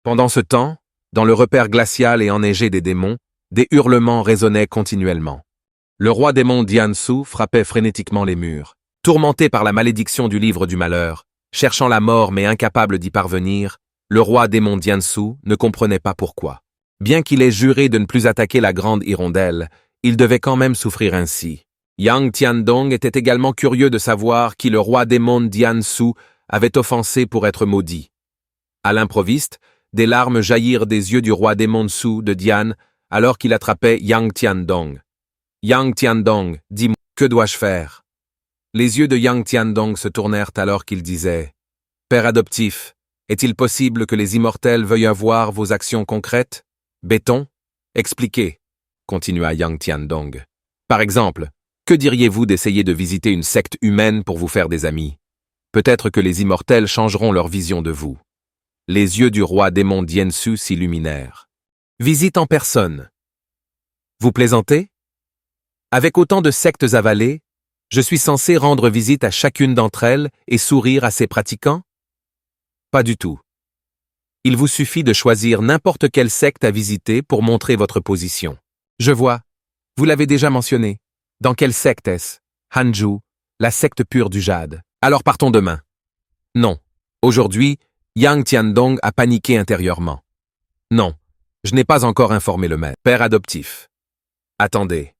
Pendant ce temps, dans le repaire glacial et enneigé des démons, des hurlements résonnaient continuellement. Le roi démon Diansu frappait frénétiquement les murs. Tourmenté par la malédiction du livre du malheur, cherchant la mort mais incapable d'y parvenir, le roi démon Diansu ne comprenait pas pourquoi. Bien qu'il ait juré de ne plus attaquer la grande hirondelle, il devait quand même souffrir ainsi. Yang Tiandong était également curieux de savoir qui le roi démon Diansu avait offensé pour être maudit. À l'improviste, des larmes jaillirent des yeux du roi démon Su de Dian alors qu'il attrapait Yang Tiandong. Yang Tiandong, dis-moi, que dois-je faire? Les yeux de Yang Tiandong se tournèrent alors qu'il disait « Père adoptif, est-il possible que les immortels veuillent avoir vos actions concrètes? Béton? Expliquez, continua Yang Tiandong. Par exemple, que diriez-vous d'essayer de visiter une secte humaine pour vous faire des amis? Peut-être que les immortels changeront leur vision de vous. Les yeux du roi démon Diansu s'illuminèrent. Visite en personne. Vous plaisantez? Avec autant de sectes avalées, je suis censé rendre visite à chacune d'entre elles et sourire à ses pratiquants? Pas du tout. Il vous suffit de choisir n'importe quelle secte à visiter pour montrer votre position. Je vois. Vous l'avez déjà mentionné. Dans quelle secte est-ce? Hanju, la secte pure du jade. Alors partons demain. Non. Aujourd'hui, Yang Tiandong a paniqué intérieurement. Non, je n'ai pas encore informé le maître. Père adoptif. Attendez.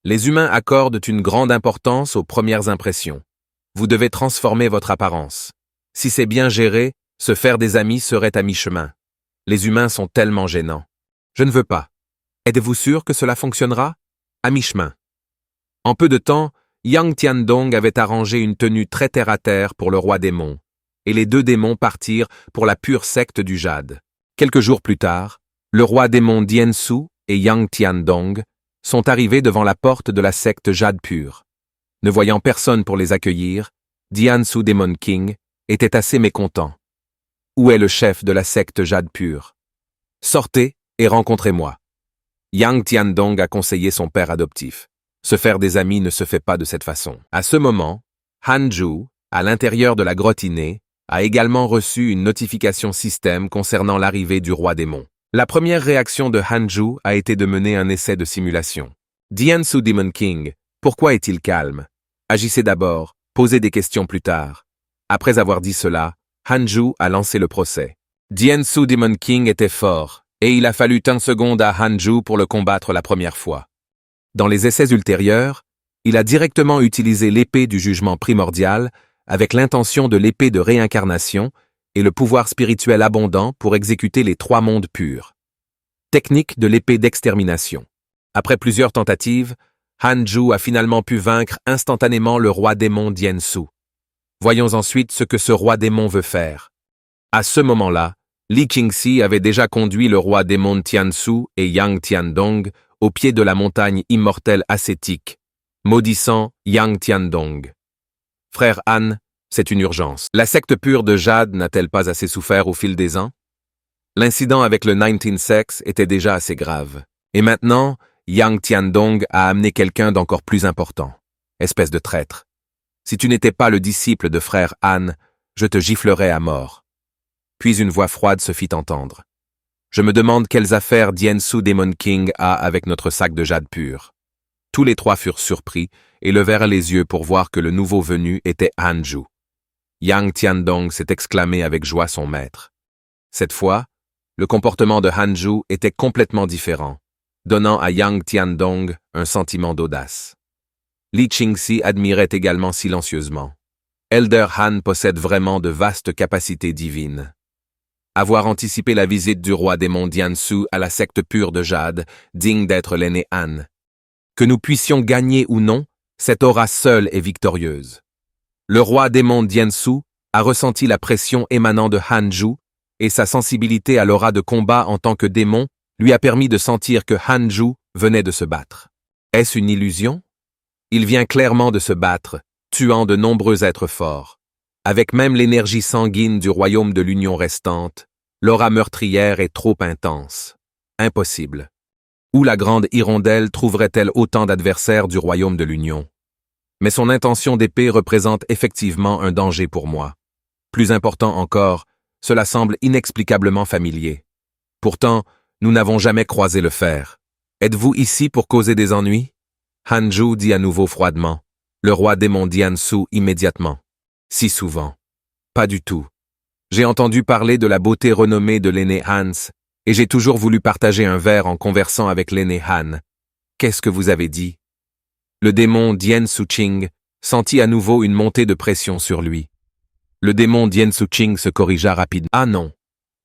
Les humains accordent une grande importance aux premières impressions. Vous devez transformer votre apparence. Si c'est bien géré, se faire des amis serait à mi-chemin. Les humains sont tellement gênants. Je ne veux pas. Êtes-vous sûr que cela fonctionnera? À mi-chemin. En peu de temps, Yang Tiandong avait arrangé une tenue très terre-à-terre pour le roi démon, et les deux démons partirent pour la pure secte du jade. Quelques jours plus tard, le roi démon Diansu et Yang Tiandong sont arrivés devant la porte de la secte jade pure. Ne voyant personne pour les accueillir, Diansu Demon King était assez mécontent. Où est le chef de la secte jade pure? Sortez et rencontrez-moi. Yang Tiandong a conseillé son père adoptif. Se faire des amis ne se fait pas de cette façon. À ce moment, Hanju, à l'intérieur de la grotte innée, a également reçu une notification système concernant l'arrivée du roi démon. La première réaction de Hanju a été de mener un essai de simulation. Diansu Demon King, pourquoi est-il calme? Agissez d'abord, posez des questions plus tard. Après avoir dit cela, Hanju a lancé le procès. Diansu Demon King était fort, et il a fallu 10 secondes à Hanju pour le combattre la première fois. Dans les essais ultérieurs, il a directement utilisé l'épée du jugement primordial avec l'intention de l'épée de réincarnation et le pouvoir spirituel abondant pour exécuter les 3 mondes purs. Technique de l'épée d'extermination. Après plusieurs tentatives, Hanju a finalement pu vaincre instantanément le roi démon Diansu. Voyons ensuite ce que ce roi démon veut faire. À ce moment-là, Li Qingxi avait déjà conduit le roi démon Tiansu et Yang Tiandong au pied de la montagne immortelle ascétique, maudissant Yang Tiandong. Frère Han, c'est une urgence. La secte pure de Jade n'a-t-elle pas assez souffert au fil des ans? L'incident avec le 19 Sex était déjà assez grave. Et maintenant, Yang Tiandong a amené quelqu'un d'encore plus important. Espèce de traître. Si tu n'étais pas le disciple de frère Han, je te giflerais à mort. Puis une voix froide se fit entendre. Je me demande quelles affaires Diansu Demon King a avec notre sac de jade pur. Tous les 3 furent surpris et levèrent les yeux pour voir que le nouveau venu était Hanju. Yang Tiandong s'est exclamé avec joie son maître. Cette fois, le comportement de Hanju était complètement différent, donnant à Yang Tiandong un sentiment d'audace. Li Qingxi admirait également silencieusement. Elder Han possède vraiment de vastes capacités divines. Avoir anticipé la visite du roi démon Diansu à la secte pure de Jade, digne d'être l'aîné Han. Que nous puissions gagner ou non, cette aura seule est victorieuse. Le roi démon Diansu a ressenti la pression émanant de Hanju et sa sensibilité à l'aura de combat en tant que démon lui a permis de sentir que Hanju venait de se battre. Est-ce une illusion? Il vient clairement de se battre, tuant de nombreux êtres forts. Avec même l'énergie sanguine du royaume de l'Union restante, l'aura meurtrière est trop intense. Impossible. Où la grande hirondelle trouverait-elle autant d'adversaires du royaume de l'Union? Mais son intention d'épée représente effectivement un danger pour moi. Plus important encore, cela semble inexplicablement familier. Pourtant, nous n'avons jamais croisé le fer. Êtes-vous ici pour causer des ennuis? Hanju dit à nouveau froidement. Le roi démon Diansu immédiatement. Si souvent. Pas du tout. J'ai entendu parler de la beauté renommée de l'aîné Hans, et j'ai toujours voulu partager un verre en conversant avec l'aîné Han. Qu'est-ce que vous avez dit? Le démon Dian Suqing sentit à nouveau une montée de pression sur lui. Le démon Dian Suqing se corrigea rapidement. Ah non.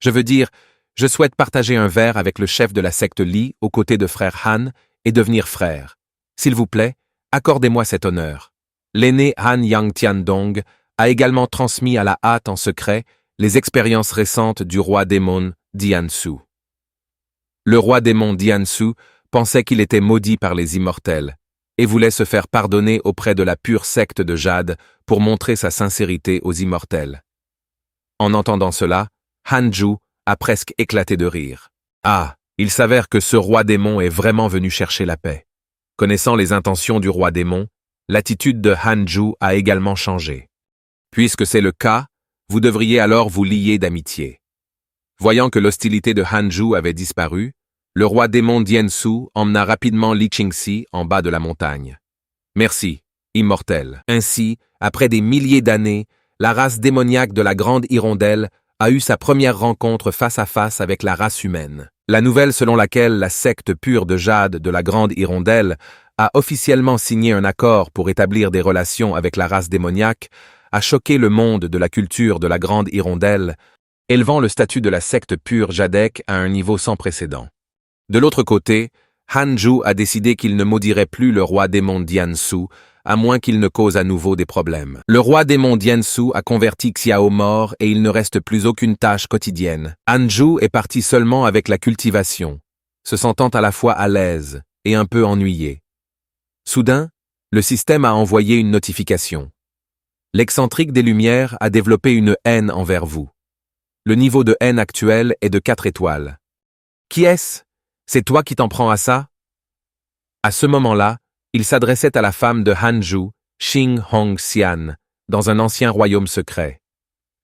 Je veux dire, je souhaite partager un verre avec le chef de la secte Li aux côtés de frère Han et devenir frère. S'il vous plaît, accordez-moi cet honneur. L'aîné Han Yang Tiandong a également transmis à la hâte en secret les expériences récentes du roi démon Diansu. Le roi démon Diansu pensait qu'il était maudit par les immortels et voulait se faire pardonner auprès de la pure secte de Jade pour montrer sa sincérité aux immortels. En entendant cela, Hanju a presque éclaté de rire. Ah, il s'avère que ce roi démon est vraiment venu chercher la paix. Connaissant les intentions du roi démon, l'attitude de Hanju a également changé. Puisque c'est le cas, vous devriez alors vous lier d'amitié. Voyant que l'hostilité de Hanju avait disparu, le roi démon Diansu emmena rapidement Li Qingxi en bas de la montagne. Merci, immortel. Ainsi, après des milliers d'années, la race démoniaque de la Grande Hirondelle a eu sa première rencontre face à face avec la race humaine. La nouvelle selon laquelle la secte pure de Jade de la Grande Hirondelle a officiellement signé un accord pour établir des relations avec la race démoniaque a choqué le monde de la culture de la Grande Hirondelle, élevant le statut de la secte pure Jadek à un niveau sans précédent. De l'autre côté, Hanju a décidé qu'il ne maudirait plus le roi démon Diansu, à moins qu'il ne cause à nouveau des problèmes. Le roi démon Diansu a converti Xiao mort et il ne reste plus aucune tâche quotidienne. Hanju est parti seulement avec la cultivation, se sentant à la fois à l'aise et un peu ennuyé. Soudain, le système a envoyé une notification. L'excentrique des Lumières a développé une haine envers vous. Le niveau de haine actuel est de 4 étoiles. Qui est-ce? C'est toi qui t'en prends à ça? À ce moment-là, il s'adressait à la femme de Hanju, Xing Hongxian, dans un ancien royaume secret.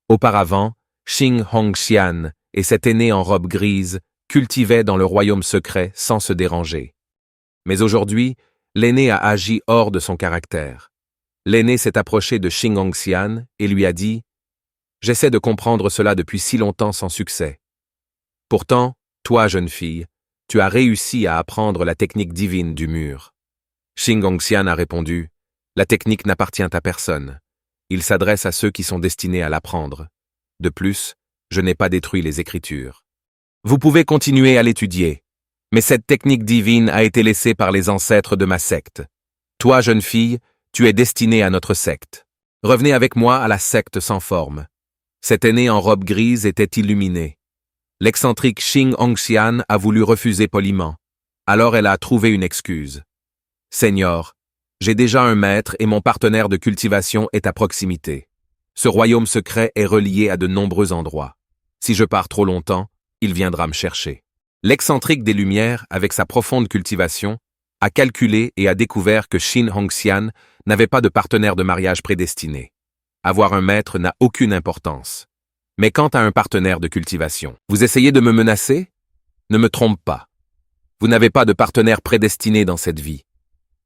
Auparavant, Xing Hongxian et cet aîné en robe grise cultivaient dans le royaume secret sans se déranger. Mais aujourd'hui, l'aîné a agi hors de son caractère. L'aîné s'est approché de Xing Hongxian et lui a dit « J'essaie de comprendre cela depuis si longtemps sans succès. Pourtant, toi, jeune fille, tu as réussi à apprendre la technique divine du mur. » Xing Hongxian a répondu « La technique n'appartient à personne. Il s'adresse à ceux qui sont destinés à l'apprendre. De plus, je n'ai pas détruit les Écritures. Vous pouvez continuer à l'étudier, mais cette technique divine a été laissée par les ancêtres de ma secte. Toi, jeune fille, tu es destinée à notre secte. Revenez avec moi à la secte sans forme. » Cet aîné en robe grise était illuminé. L'excentrique Xing Hongxian a voulu refuser poliment. Alors elle a trouvé une excuse. « Seigneur, j'ai déjà un maître et mon partenaire de cultivation est à proximité. Ce royaume secret est relié à de nombreux endroits. Si je pars trop longtemps, il viendra me chercher. » L'excentrique des Lumières, avec sa profonde cultivation, a calculé et a découvert que Xing Hongxian n'avait pas de partenaire de mariage prédestiné. Avoir un maître n'a aucune importance. Mais quant à un partenaire de cultivation, vous essayez de me menacer? Ne me trompe pas. Vous n'avez pas de partenaire prédestiné dans cette vie.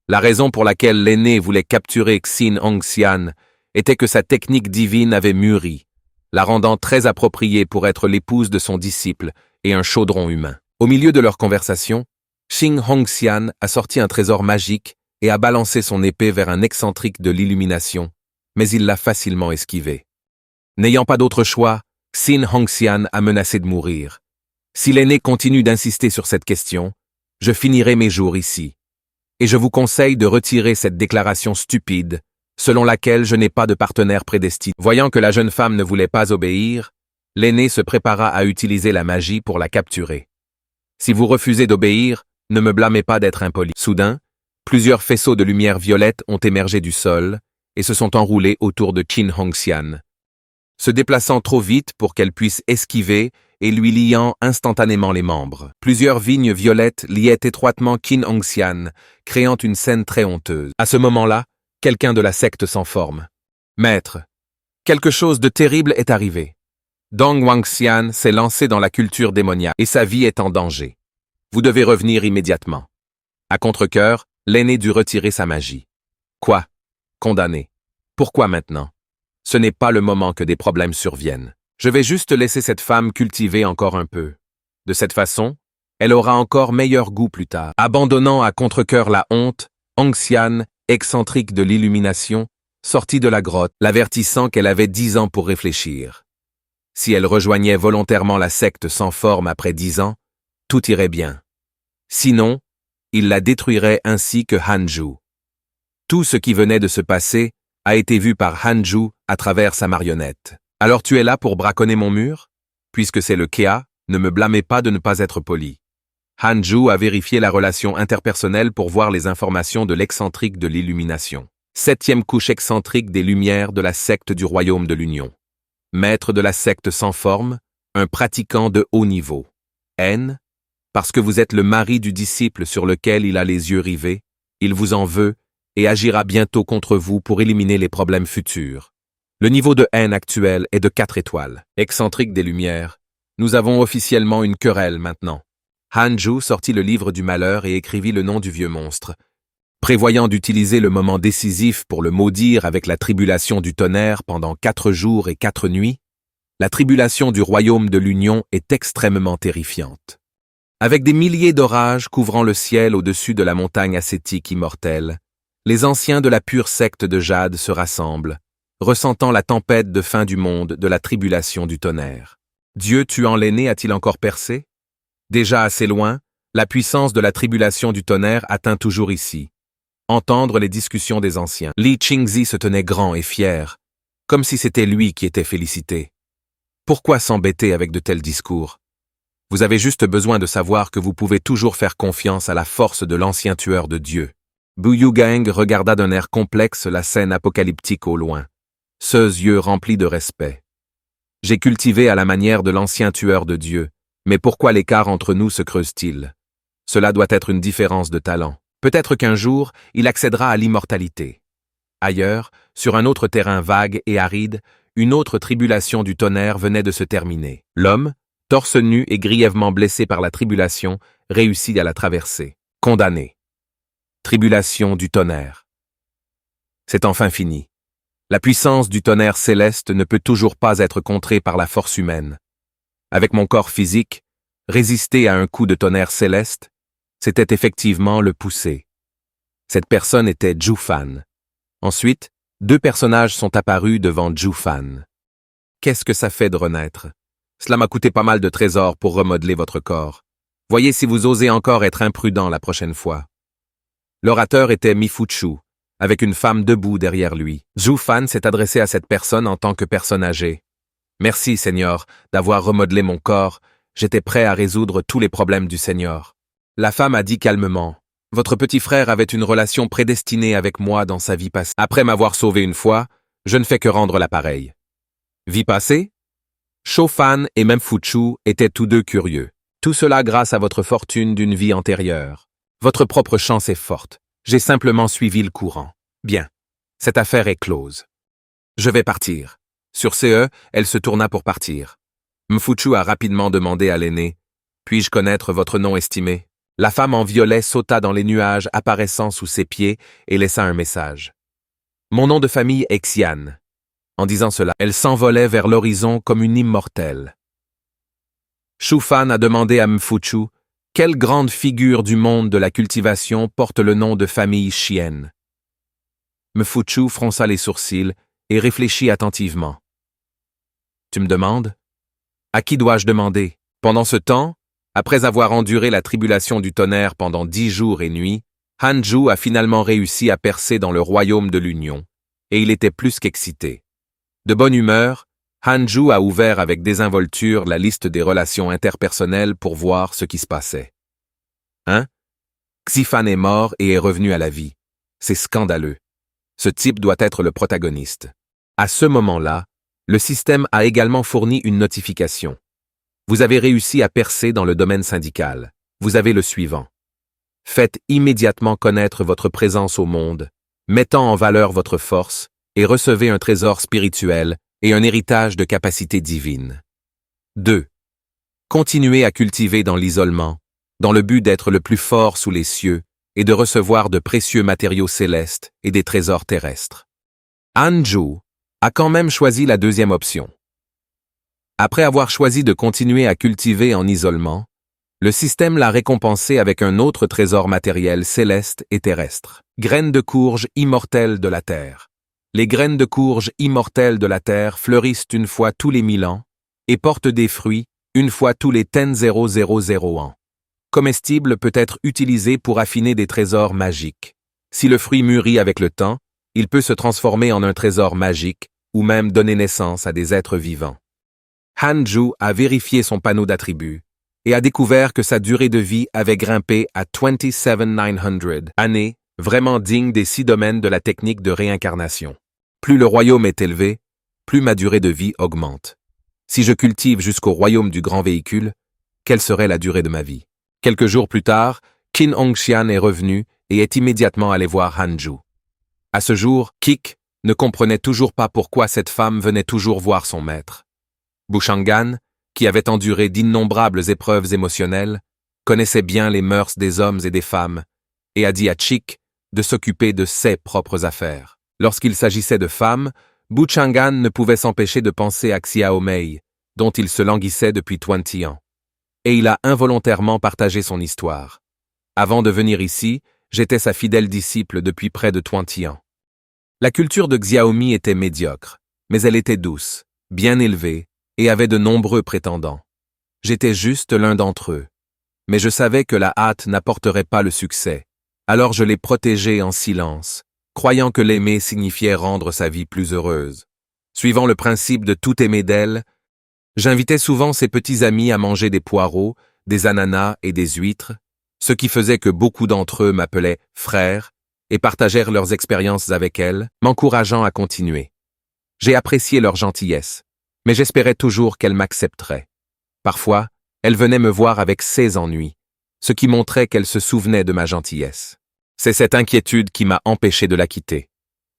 La raison pour laquelle l'aîné voulait capturer Xing Hongxian était que sa technique divine avait mûri, la rendant très appropriée pour être l'épouse de son disciple et un chaudron humain. Au milieu de leur conversation, Xing Hongxian a sorti un trésor magique et a balancé son épée vers un excentrique de l'illumination, mais il l'a facilement esquivé. N'ayant pas d'autre choix, Xing Hongxian a menacé de mourir. Si l'aîné continue d'insister sur cette question, je finirai mes jours ici. Et je vous conseille de retirer cette déclaration stupide, selon laquelle je n'ai pas de partenaire prédestiné. Voyant que la jeune femme ne voulait pas obéir, l'aîné se prépara à utiliser la magie pour la capturer. Si vous refusez d'obéir, ne me blâmez pas d'être impoli. Soudain, plusieurs faisceaux de lumière violette ont émergé du sol et se sont enroulés autour de Xing Hongxian, se déplaçant trop vite pour qu'elle puisse esquiver et lui liant instantanément les membres. Plusieurs vignes violettes liaient étroitement Xing Hongxian, créant une scène très honteuse. À ce moment-là, quelqu'un de la secte s'en forme. « Maître, quelque chose de terrible est arrivé. Dong Wangxian s'est lancé dans la culture démoniaque et sa vie est en danger. Vous devez revenir immédiatement. À contre-cœur, l'aîné dut retirer sa magie. Quoi? Condamné. Pourquoi maintenant? Ce n'est pas le moment que des problèmes surviennent. Je vais juste laisser cette femme cultiver encore un peu. De cette façon, elle aura encore meilleur goût plus tard. Abandonnant à contre-cœur la honte, Wangxian, excentrique de l'illumination, sortit de la grotte, l'avertissant qu'elle avait 10 ans pour réfléchir. Si elle rejoignait volontairement la secte sans forme après 10 ans, tout irait bien. Sinon, il la détruirait ainsi que Hanju. Tout ce qui venait de se passer a été vu par Hanju à travers sa marionnette. Alors tu es là pour braconner mon mur? Puisque c'est le Kea, ne me blâmez pas de ne pas être poli. Hanju a vérifié la relation interpersonnelle pour voir les informations de l'excentrique de l'illumination. 7e couche excentrique des lumières de la secte du royaume de l'Union. Maître de la secte sans forme, un pratiquant de haut niveau. Haine, parce que vous êtes le mari du disciple sur lequel il a les yeux rivés, il vous en veut et agira bientôt contre vous pour éliminer les problèmes futurs. Le niveau de haine actuel est de 4 étoiles. Excentrique des Lumières, nous avons officiellement une querelle maintenant. Hanju sortit le livre du malheur et écrivit le nom du vieux monstre. Prévoyant d'utiliser le moment décisif pour le maudire avec la tribulation du tonnerre pendant 4 jours et 4 nuits, la tribulation du royaume de l'Union est extrêmement terrifiante. Avec des milliers d'orages couvrant le ciel au-dessus de la montagne ascétique immortelle, les anciens de la pure secte de Jade se rassemblent, ressentant la tempête de fin du monde de la tribulation du tonnerre. Dieu tuant l'aîné a-t-il encore percé? Déjà assez loin, la puissance de la tribulation du tonnerre atteint toujours ici. Entendre les discussions des anciens. Li Qingzi se tenait grand et fier, comme si c'était lui qui était félicité. Pourquoi s'embêter avec de tels discours? Vous avez juste besoin de savoir que vous pouvez toujours faire confiance à la force de l'ancien tueur de Dieu. Bu Yugang regarda d'un air complexe la scène apocalyptique au loin, ses yeux remplis de respect. J'ai cultivé à la manière de l'ancien tueur de Dieu, mais pourquoi l'écart entre nous se creuse-t-il? Cela doit être une différence de talent. Peut-être qu'un jour, il accédera à l'immortalité. Ailleurs, sur un autre terrain vague et aride, une autre tribulation du tonnerre venait de se terminer. L'homme, torse nu et grièvement blessé par la tribulation, réussit à la traverser. Condamné. Tribulation du tonnerre. C'est enfin fini. La puissance du tonnerre céleste ne peut toujours pas être contrée par la force humaine. Avec mon corps physique, résister à un coup de tonnerre céleste, c'était effectivement le pousser. Cette personne était Zhu Fan. Ensuite, 2 personnages sont apparus devant Zhu Fan. Qu'est-ce que ça fait de renaître? Cela m'a coûté pas mal de trésors pour remodeler votre corps. Voyez si vous osez encore être imprudent la prochaine fois. L'orateur était Mifuchu, avec une femme debout derrière lui. Zhu Fan s'est adressé à cette personne en tant que personne âgée. Merci, Seigneur, d'avoir remodelé mon corps. J'étais prêt à résoudre tous les problèmes du Seigneur. La femme a dit calmement, « Votre petit frère avait une relation prédestinée avec moi dans sa vie passée. Après m'avoir sauvé une fois, je ne fais que rendre l'appareil. » Vie passée? Shofan et Memfuchu étaient tous deux curieux. Tout cela grâce à votre fortune d'une vie antérieure. Votre propre chance est forte. J'ai simplement suivi le courant. Bien. Cette affaire est close. Je vais partir. Sur ce, elle se tourna pour partir. Mfuchu a rapidement demandé à l'aîné, « Puis-je connaître votre nom estimé ?» La femme en violet sauta dans les nuages apparaissant sous ses pieds et laissa un message. « Mon nom de famille est Xian. » En disant cela, elle s'envolait vers l'horizon comme une immortelle. Shufan a demandé à Mfuchu, « Quelle grande figure du monde de la cultivation porte le nom de famille Chien ?» Mfuchu fronça les sourcils et réfléchit attentivement. « Tu me demandes? À qui dois-je demander? » Pendant ce temps, après avoir enduré la tribulation du tonnerre pendant 10 jours et nuits, Hanju a finalement réussi à percer dans le royaume de l'Union, et il était plus qu'excité. De bonne humeur, Hanju a ouvert avec désinvolture la liste des relations interpersonnelles pour voir ce qui se passait. Hein? Xifan est mort et est revenu à la vie. C'est scandaleux. Ce type doit être le protagoniste. À ce moment-là, le système a également fourni une notification. Vous avez réussi à percer dans le domaine syndical. Vous avez le suivant. Faites immédiatement connaître votre présence au monde, mettant en valeur votre force, et recevez un trésor spirituel et un héritage de capacités divines. 2. Continuez à cultiver dans l'isolement, dans le but d'être le plus fort sous les cieux et de recevoir de précieux matériaux célestes et des trésors terrestres. Hanju a quand même choisi la deuxième option. Après avoir choisi de continuer à cultiver en isolement, le système l'a récompensé avec un autre trésor matériel céleste et terrestre. Graines de courge immortelles de la terre. Les graines de courge immortelles de la terre fleurissent une fois tous les 1000 ans et portent des fruits une fois tous les 10,000 ans. Comestible peut être utilisé pour affiner des trésors magiques. Si le fruit mûrit avec le temps, il peut se transformer en un trésor magique ou même donner naissance à des êtres vivants. Hanju a vérifié son panneau d'attributs et a découvert que sa durée de vie avait grimpé à 27,900 années, vraiment digne des 6 domaines de la technique de réincarnation. Plus le royaume est élevé, plus ma durée de vie augmente. Si je cultive jusqu'au royaume du grand véhicule, quelle serait la durée de ma vie? Quelques jours plus tard, Qin Hongxian est revenu et est immédiatement allé voir Hanju. À ce jour, Kik ne comprenait toujours pas pourquoi cette femme venait toujours voir son maître. Bushangan, qui avait enduré d'innombrables épreuves émotionnelles, connaissait bien les mœurs des hommes et des femmes, et a dit à Chick de s'occuper de ses propres affaires. Lorsqu'il s'agissait de femmes, Bushangan ne pouvait s'empêcher de penser à Xiaomei, dont il se languissait depuis 20 ans. Et il a involontairement partagé son histoire. Avant de venir ici, j'étais sa fidèle disciple depuis près de 20 ans. La culture de Xiaomi était médiocre, mais elle était douce, bien élevée, et avait de nombreux prétendants. J'étais juste l'un d'entre eux. Mais je savais que la hâte n'apporterait pas le succès, alors je l'ai protégée en silence, croyant que l'aimer signifiait rendre sa vie plus heureuse. Suivant le principe de tout aimer d'elle, j'invitais souvent ses petits amis à manger des poireaux, des ananas et des huîtres, ce qui faisait que beaucoup d'entre eux m'appelaient « frère » et partagèrent leurs expériences avec elle, m'encourageant à continuer. J'ai apprécié leur gentillesse, mais j'espérais toujours qu'elle m'accepterait. Parfois, elle venait me voir avec ses ennuis, ce qui montrait qu'elle se souvenait de ma gentillesse. C'est cette inquiétude qui m'a empêché de la quitter.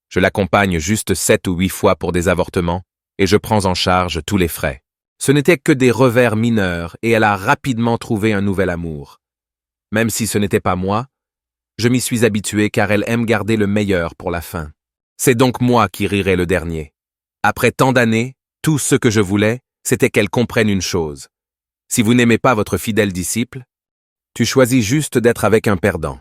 Je l'accompagne juste 7 ou 8 fois pour des avortements, et je prends en charge tous les frais. Ce n'était que des revers mineurs, et elle a rapidement trouvé un nouvel amour. Même si ce n'était pas moi, je m'y suis habitué car elle aime garder le meilleur pour la fin. C'est donc moi qui rirai le dernier. Après tant d'années, tout ce que je voulais, c'était qu'elle comprenne une chose. Si vous n'aimez pas votre fidèle disciple, tu choisis juste d'être avec un perdant.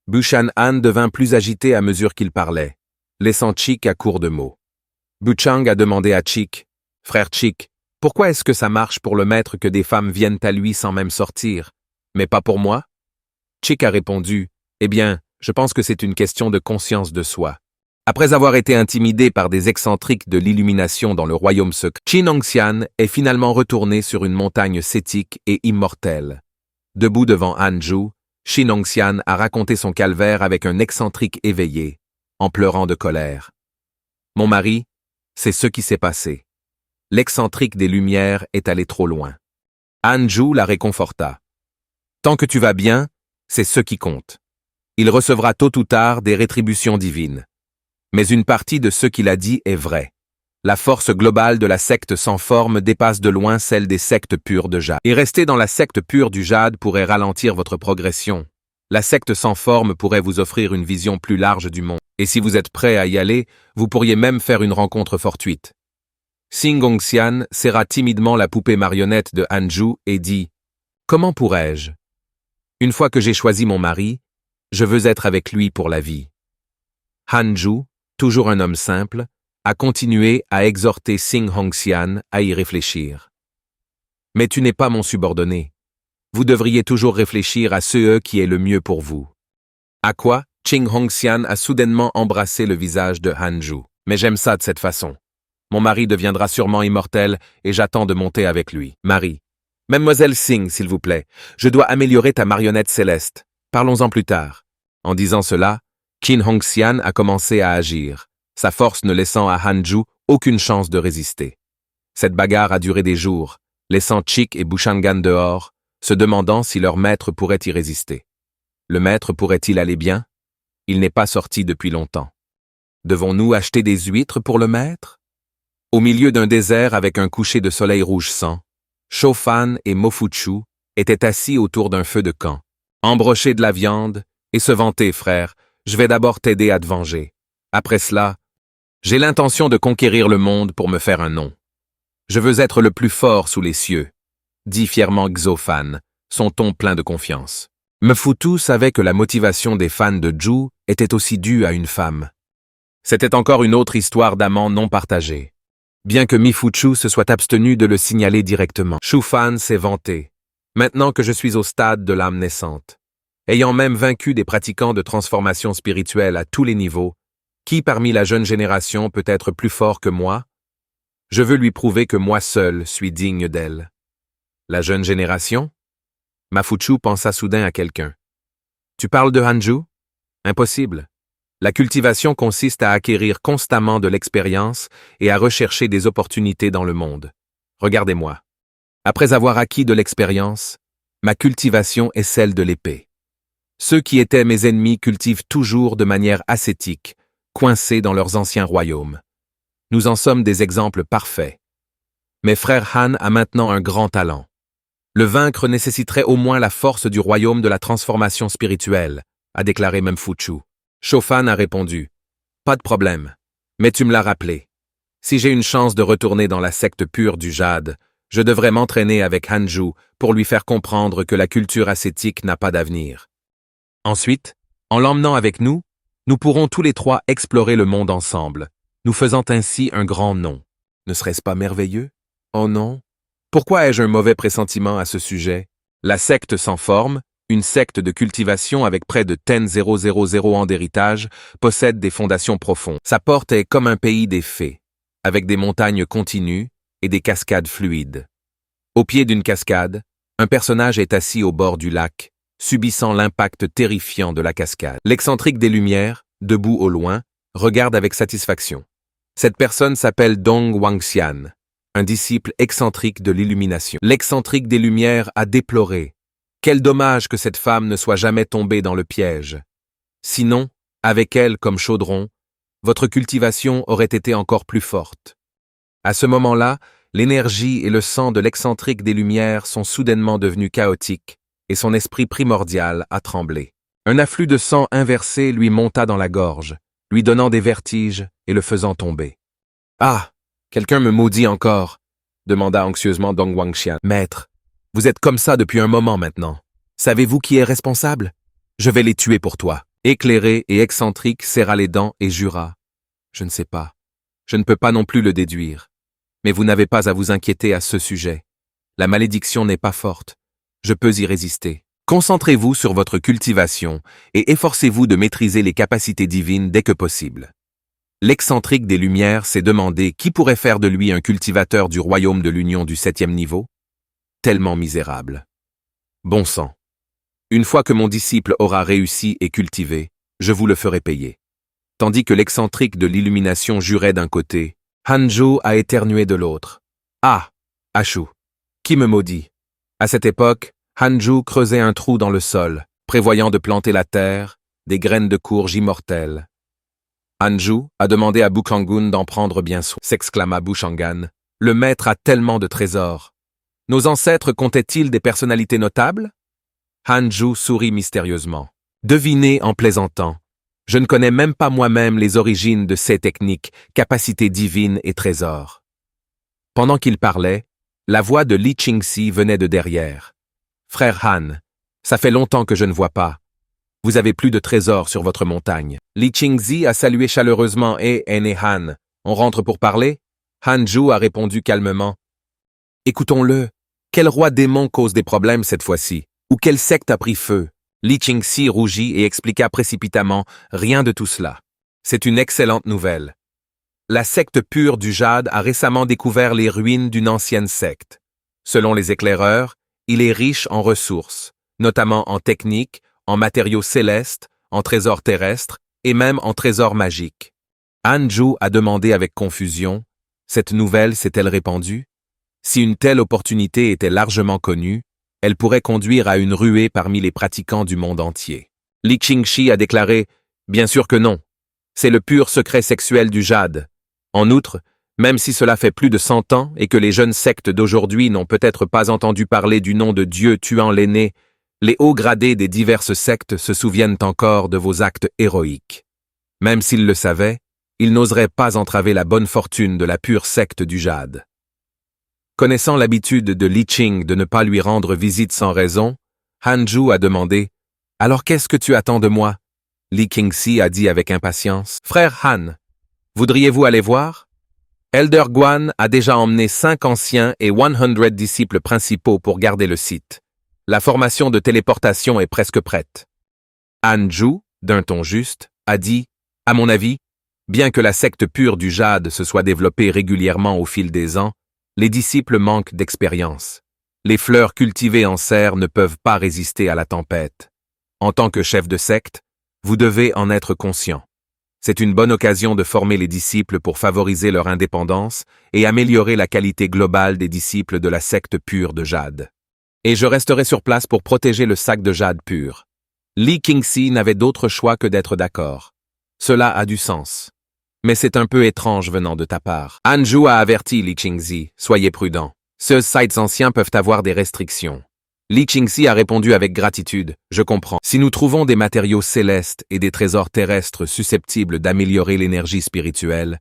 Bushan-Han devint plus agité à mesure qu'il parlait, laissant Chick à court de mots. Buchang a demandé à Chick, « Frère Chick, pourquoi est-ce que ça marche pour le maître que des femmes viennent à lui sans même sortir, mais pas pour moi ?» Chick a répondu, « Eh bien, je pense que c'est une question de conscience de soi. » Après avoir été intimidé par des excentriques de l'illumination dans le royaume secret, Qin Hongxian est finalement retourné sur une montagne cétique et immortelle. Debout devant Hanju, Qin Hongxian a raconté son calvaire avec un excentrique éveillé, en pleurant de colère. « Mon mari, c'est ce qui s'est passé. L'excentrique des Lumières est allé trop loin. » Hanju la réconforta. « Tant que tu vas bien, c'est ce qui compte. Il recevra tôt ou tard des rétributions divines. Mais une partie de ce qu'il a dit est vrai. La force globale de la secte sans forme dépasse de loin celle des sectes pures de jade. Et rester dans la secte pure du jade pourrait ralentir votre progression. La secte sans forme pourrait vous offrir une vision plus large du monde. Et si vous êtes prêt à y aller, vous pourriez même faire une rencontre fortuite. Qin Hongxian serra timidement la poupée marionnette de Hanju et dit « Comment pourrais-je? Une fois que j'ai choisi mon mari, je veux être avec lui pour la vie. » Hanju, toujours un homme simple, a continué à exhorter Qin Hongxian à y réfléchir. « Mais tu n'es pas mon subordonné. Vous devriez toujours réfléchir à ce qui est le mieux pour vous. » À quoi, Qin Hongxian a soudainement embrassé le visage de Hanju. « Mais j'aime ça de cette façon. Mon mari deviendra sûrement immortel et j'attends de monter avec lui. Marie. Mademoiselle Qin, s'il vous plaît, je dois améliorer ta marionnette céleste. Parlons-en plus tard. » En disant cela, Qin Hongxian a commencé à agir, sa force ne laissant à Hanju aucune chance de résister. Cette bagarre a duré des jours, laissant Chick et Bushangan dehors, se demandant si leur maître pourrait y résister. Le maître pourrait-il aller bien? Il n'est pas sorti depuis longtemps. Devons-nous acheter des huîtres pour le maître? Au milieu d'un désert avec un coucher de soleil rouge sang, Shofan et Mofuchu étaient assis autour d'un feu de camp, embrocher de la viande et se vanter, frère, je vais d'abord t'aider à te venger. Après cela, j'ai l'intention de conquérir le monde pour me faire un nom. Je veux être le plus fort sous les cieux, dit fièrement Xofan, son ton plein de confiance. Mfutu savait que la motivation des fans de Zhu était aussi due à une femme. C'était encore une autre histoire d'amant non partagée. Bien que Mifuchu se soit abstenu de le signaler directement. Shufan s'est vanté. Maintenant que je suis au stade de l'âme naissante, ayant même vaincu des pratiquants de transformation spirituelle à tous les niveaux, qui parmi la jeune génération peut être plus fort que moi? Je veux lui prouver que moi seul suis digne d'elle. La jeune génération? Mafuchu pensa soudain à quelqu'un. Tu parles de Hanju? Impossible. La cultivation consiste à acquérir constamment de l'expérience et à rechercher des opportunités dans le monde. Regardez-moi. Après avoir acquis de l'expérience, ma cultivation est celle de l'épée. Ceux qui étaient mes ennemis cultivent toujours de manière ascétique, coincés dans leurs anciens royaumes. Nous en sommes des exemples parfaits. Mais frère Han a maintenant un grand talent. Le vaincre nécessiterait au moins la force du royaume de la transformation spirituelle, a déclaré Mfuchu. Shofan a répondu, « Pas de problème, mais tu me l'as rappelé. Si j'ai une chance de retourner dans la secte pure du jade, je devrais m'entraîner avec Hanju pour lui faire comprendre que la culture ascétique n'a pas d'avenir. Ensuite, en l'emmenant avec nous, nous pourrons tous les trois explorer le monde ensemble, nous faisant ainsi un grand nom. Ne serait-ce pas merveilleux? Oh non! Pourquoi ai-je un mauvais pressentiment à ce sujet? La secte sans forme, une secte de cultivation avec près de 10,000 ans d'héritage, possède des fondations profondes. Sa porte est comme un pays des fées, avec des montagnes continues et des cascades fluides. Au pied d'une cascade, un personnage est assis au bord du lac, subissant l'impact terrifiant de la cascade. L'excentrique des Lumières, debout au loin, regarde avec satisfaction. Cette personne s'appelle Dong Wangxian, un disciple excentrique de l'illumination. L'excentrique des Lumières a déploré. Quel dommage que cette femme ne soit jamais tombée dans le piège. Sinon, avec elle comme chaudron, votre cultivation aurait été encore plus forte. À ce moment-là, l'énergie et le sang de l'excentrique des Lumières sont soudainement devenus chaotiques, et son esprit primordial a tremblé. Un afflux de sang inversé lui monta dans la gorge, lui donnant des vertiges et le faisant tomber. « Ah, quelqu'un me maudit encore !» demanda anxieusement Dong Wangxian. « Maître, vous êtes comme ça depuis un moment maintenant. Savez-vous qui est responsable? Je vais les tuer pour toi. » Éclairé et excentrique serra les dents et jura. « Je ne sais pas. Je ne peux pas non plus le déduire. Mais vous n'avez pas à vous inquiéter à ce sujet. La malédiction n'est pas forte. Je peux y résister. Concentrez-vous sur votre cultivation et efforcez-vous de maîtriser les capacités divines dès que possible. » L'excentrique des Lumières s'est demandé qui pourrait faire de lui un cultivateur du royaume de l'Union du 7e niveau. Tellement misérable. Bon sang. Une fois que mon disciple aura réussi et cultivé, je vous le ferai payer. Tandis que l'excentrique de l'illumination jurait d'un côté, Hanju a éternué de l'autre. Ah, Ashu, qui me maudit? À cette époque, Hanju creusait un trou dans le sol, prévoyant de planter la terre, des graines de courge immortelles. Hanju a demandé à Bukangun d'en prendre bien soin, s'exclama Bushangan. Le maître a tellement de trésors. Nos ancêtres comptaient-ils des personnalités notables? Hanju sourit mystérieusement. Devinez en plaisantant. Je ne connais même pas moi-même les origines de ces techniques, capacités divines et trésors. Pendant qu'il parlait, la voix de Li Qingxi venait de derrière. Frère Han, ça fait longtemps que je ne vois pas. Vous avez plus de trésors sur votre montagne. Li Qingxi a salué chaleureusement et Han. On rentre pour parler? Hanju a répondu calmement. Écoutons-le. Quel roi démon cause des problèmes cette fois-ci? Ou quelle secte a pris feu? Li Qingxi rougit et expliqua précipitamment, rien de tout cela. C'est une excellente nouvelle. La secte pure du jade a récemment découvert les ruines d'une ancienne secte. Selon les éclaireurs, il est riche en ressources, notamment en techniques, en matériaux célestes, en trésors terrestres et même en trésors magiques. Hanju a demandé avec confusion, cette nouvelle s'est-elle répandue? Si une telle opportunité était largement connue, elle pourrait conduire à une ruée parmi les pratiquants du monde entier. Li Qingxi a déclaré « Bien sûr que non. C'est le pur secret sexuel du jade. En outre, Même si cela fait plus de 100 ans et que les jeunes sectes d'aujourd'hui n'ont peut-être pas entendu parler du nom de Dieu tuant l'aîné, les hauts gradés des diverses sectes se souviennent encore de vos actes héroïques. Même s'ils le savaient, ils n'oseraient pas entraver la bonne fortune de la pure secte du jade. Connaissant l'habitude de Li Qing de ne pas lui rendre visite sans raison, Hanju a demandé « Alors qu'est-ce que tu attends de moi ?» Li Qingxi a dit avec impatience « Frère Han, voudriez-vous aller voir ?» Elder Guan a déjà emmené 5 anciens et 100 disciples principaux pour garder le site. La formation de téléportation est presque prête. Hanju, d'un ton juste, a dit « À mon avis, bien que la secte pure du jade se soit développée régulièrement au fil des ans, les disciples manquent d'expérience. Les fleurs cultivées en serre ne peuvent pas résister à la tempête. En tant que chef de secte, vous devez en être conscient. C'est une bonne occasion de former les disciples pour favoriser leur indépendance et améliorer la qualité globale des disciples de la secte pure de jade. Et je resterai sur place pour protéger le sac de jade pur. Li Qingxi n'avait d'autre choix que d'être d'accord. Cela a du sens. Mais c'est un peu étrange venant de ta part. Hanju a averti Li Qingxi, soyez prudent. Ces sites anciens peuvent avoir des restrictions. Li Qingxi a répondu avec gratitude, je comprends. Si nous trouvons des matériaux célestes et des trésors terrestres susceptibles d'améliorer l'énergie spirituelle,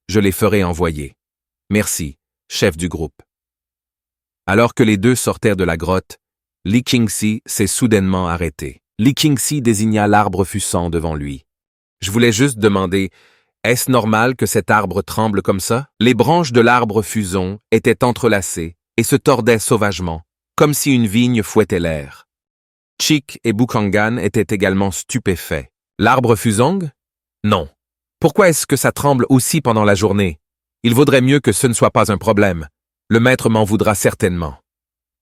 je les ferai envoyer. Merci, chef du groupe. Alors que les deux sortaient de la grotte, Li Qingxi s'est soudainement arrêté. Li Qingxi désigna l'arbre fusant devant lui. Je voulais juste demander, est-ce normal que cet arbre tremble comme ça? Les branches de l'arbre fuson étaient entrelacées et se tordaient sauvagement, comme si une vigne fouettait l'air. Chick et Bukangan étaient également stupéfaits. L'arbre fusong? Non. Pourquoi est-ce que ça tremble aussi pendant la journée? Il vaudrait mieux que ce ne soit pas un problème. Le maître m'en voudra certainement.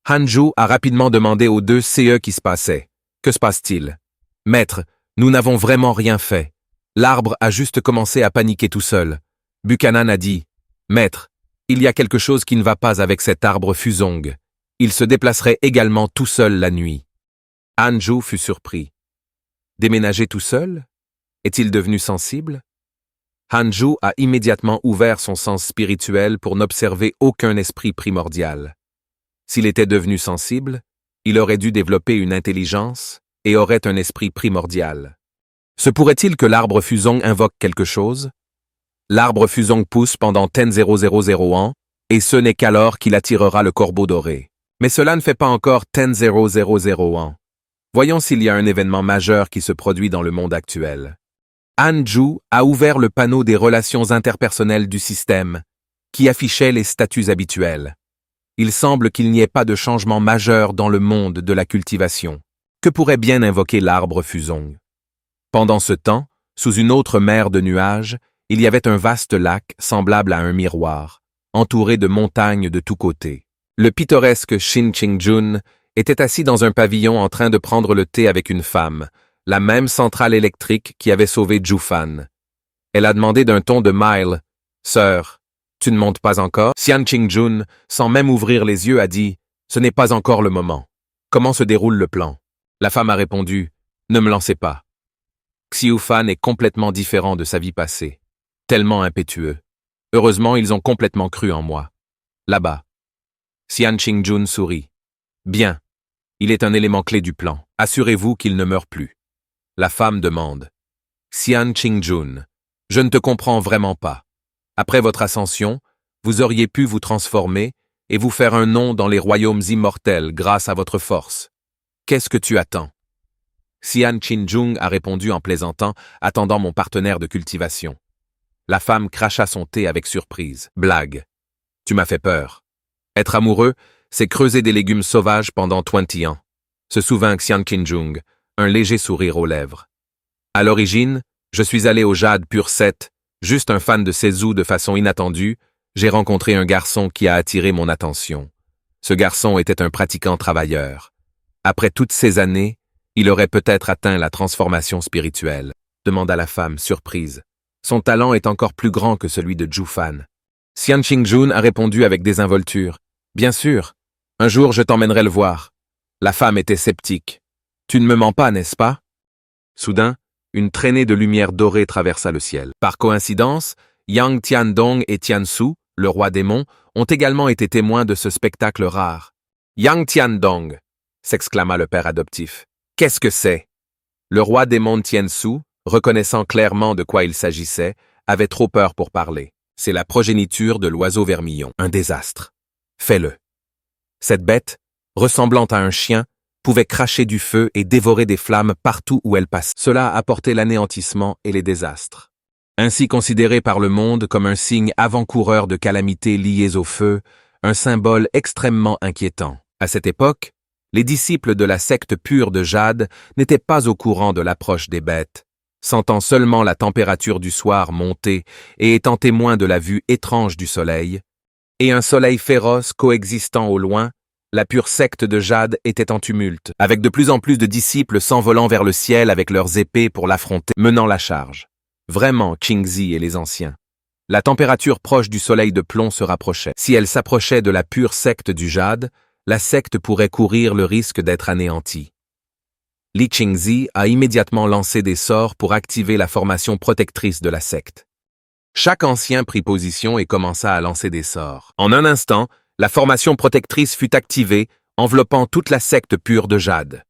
Hanju a rapidement demandé aux deux CE qui se passaient. Que se passe-t-il? Maître, nous n'avons vraiment rien fait. L'arbre a juste commencé à paniquer tout seul. Buchanan a dit, « Maître, il y a quelque chose qui ne va pas avec cet arbre fusong. Il se déplacerait également tout seul la nuit. » Hanju fut surpris. Déménager tout seul? Est-il devenu sensible? Hanju a immédiatement ouvert son sens spirituel pour n'observer aucun esprit primordial. S'il était devenu sensible, il aurait dû développer une intelligence et aurait un esprit primordial. Se pourrait-il que l'arbre fusong invoque quelque chose? L'arbre fusong pousse pendant 10,000 ans, et ce n'est qu'alors qu'il attirera le corbeau doré. Mais cela ne fait pas encore 10,000 ans. Voyons s'il y a un événement majeur qui se produit dans le monde actuel. Hanju a ouvert le panneau des relations interpersonnelles du système, qui affichait les statuts habituels. Il semble qu'il n'y ait pas de changement majeur dans le monde de la cultivation. Que pourrait bien invoquer l'arbre fusong? Pendant ce temps, sous une autre mer de nuages, il y avait un vaste lac semblable à un miroir, entouré de montagnes de tous côtés. Le pittoresque Shin Qingjun était assis dans un pavillon en train de prendre le thé avec une femme, la même centrale électrique qui avait sauvé Jufan. Elle a demandé d'un ton de mild, « Sœur, tu ne montes pas encore ?» Xian Qingjun, sans même ouvrir les yeux, a dit, « Ce n'est pas encore le moment. Comment se déroule le plan ?» La femme a répondu, « Ne me lancez pas. » Xiufan est complètement différent de sa vie passée, tellement impétueux. Heureusement, ils ont complètement cru en moi. Là-bas. Xian Qingjun sourit. Bien. Il est un élément clé du plan. Assurez-vous qu'il ne meurt plus. La femme demande. Xian Qingjun, je ne te comprends vraiment pas. Après votre ascension, vous auriez pu vous transformer et vous faire un nom dans les royaumes immortels grâce à votre force. Qu'est-ce que tu attends? Xian Qingjun a répondu en plaisantant, attendant mon partenaire de cultivation. La femme cracha son thé avec surprise. Blague. Tu m'as fait peur. Être amoureux, c'est creuser des légumes sauvages pendant 20 ans. Se souvint Xian Qingjun, un léger sourire aux lèvres. À l'origine, je suis allé au Jade Pur 7, juste un fan de Seizu de façon inattendue, j'ai rencontré un garçon qui a attiré mon attention. Ce garçon était un pratiquant travailleur. Après toutes ces années, il aurait peut-être atteint la transformation spirituelle, demanda la femme, surprise. Son talent est encore plus grand que celui de Jufan. Xian Qingjun a répondu avec désinvolture. Bien sûr, un jour je t'emmènerai le voir. La femme était sceptique. Tu ne me mens pas, n'est-ce pas? Soudain, une traînée de lumière dorée traversa le ciel. Par coïncidence, Yang Tiandong et Tiansu, le roi démon, ont également été témoins de ce spectacle rare. Yang Tiandong, s'exclama le père adoptif. Qu'est-ce que c'est? Le roi démon Tiansu, reconnaissant clairement de quoi il s'agissait, avait trop peur pour parler. C'est la progéniture de l'oiseau vermillon. Un désastre. Fais-le. Cette bête, ressemblant à un chien, pouvait cracher du feu et dévorer des flammes partout où elle passait. Cela apportait l'anéantissement et les désastres. Ainsi considéré par le monde comme un signe avant-coureur de calamités liées au feu, un symbole extrêmement inquiétant. À cette époque, les disciples de la secte pure de Jade n'étaient pas au courant de l'approche des bêtes, sentant seulement la température du soir monter et étant témoins de la vue étrange du soleil, et un soleil féroce coexistant au loin, la pure secte de Jade était en tumulte, avec de plus en plus de disciples s'envolant vers le ciel avec leurs épées pour l'affronter, menant la charge. Vraiment, Qingzi et les anciens. La température proche du soleil de plomb se rapprochait. Si elle s'approchait de la pure secte du Jade, la secte pourrait courir le risque d'être anéantie. Li Qingzi a immédiatement lancé des sorts pour activer la formation protectrice de la secte. Chaque ancien prit position et commença à lancer des sorts. En un instant, la formation protectrice fut activée, enveloppant toute la secte pure de Jade.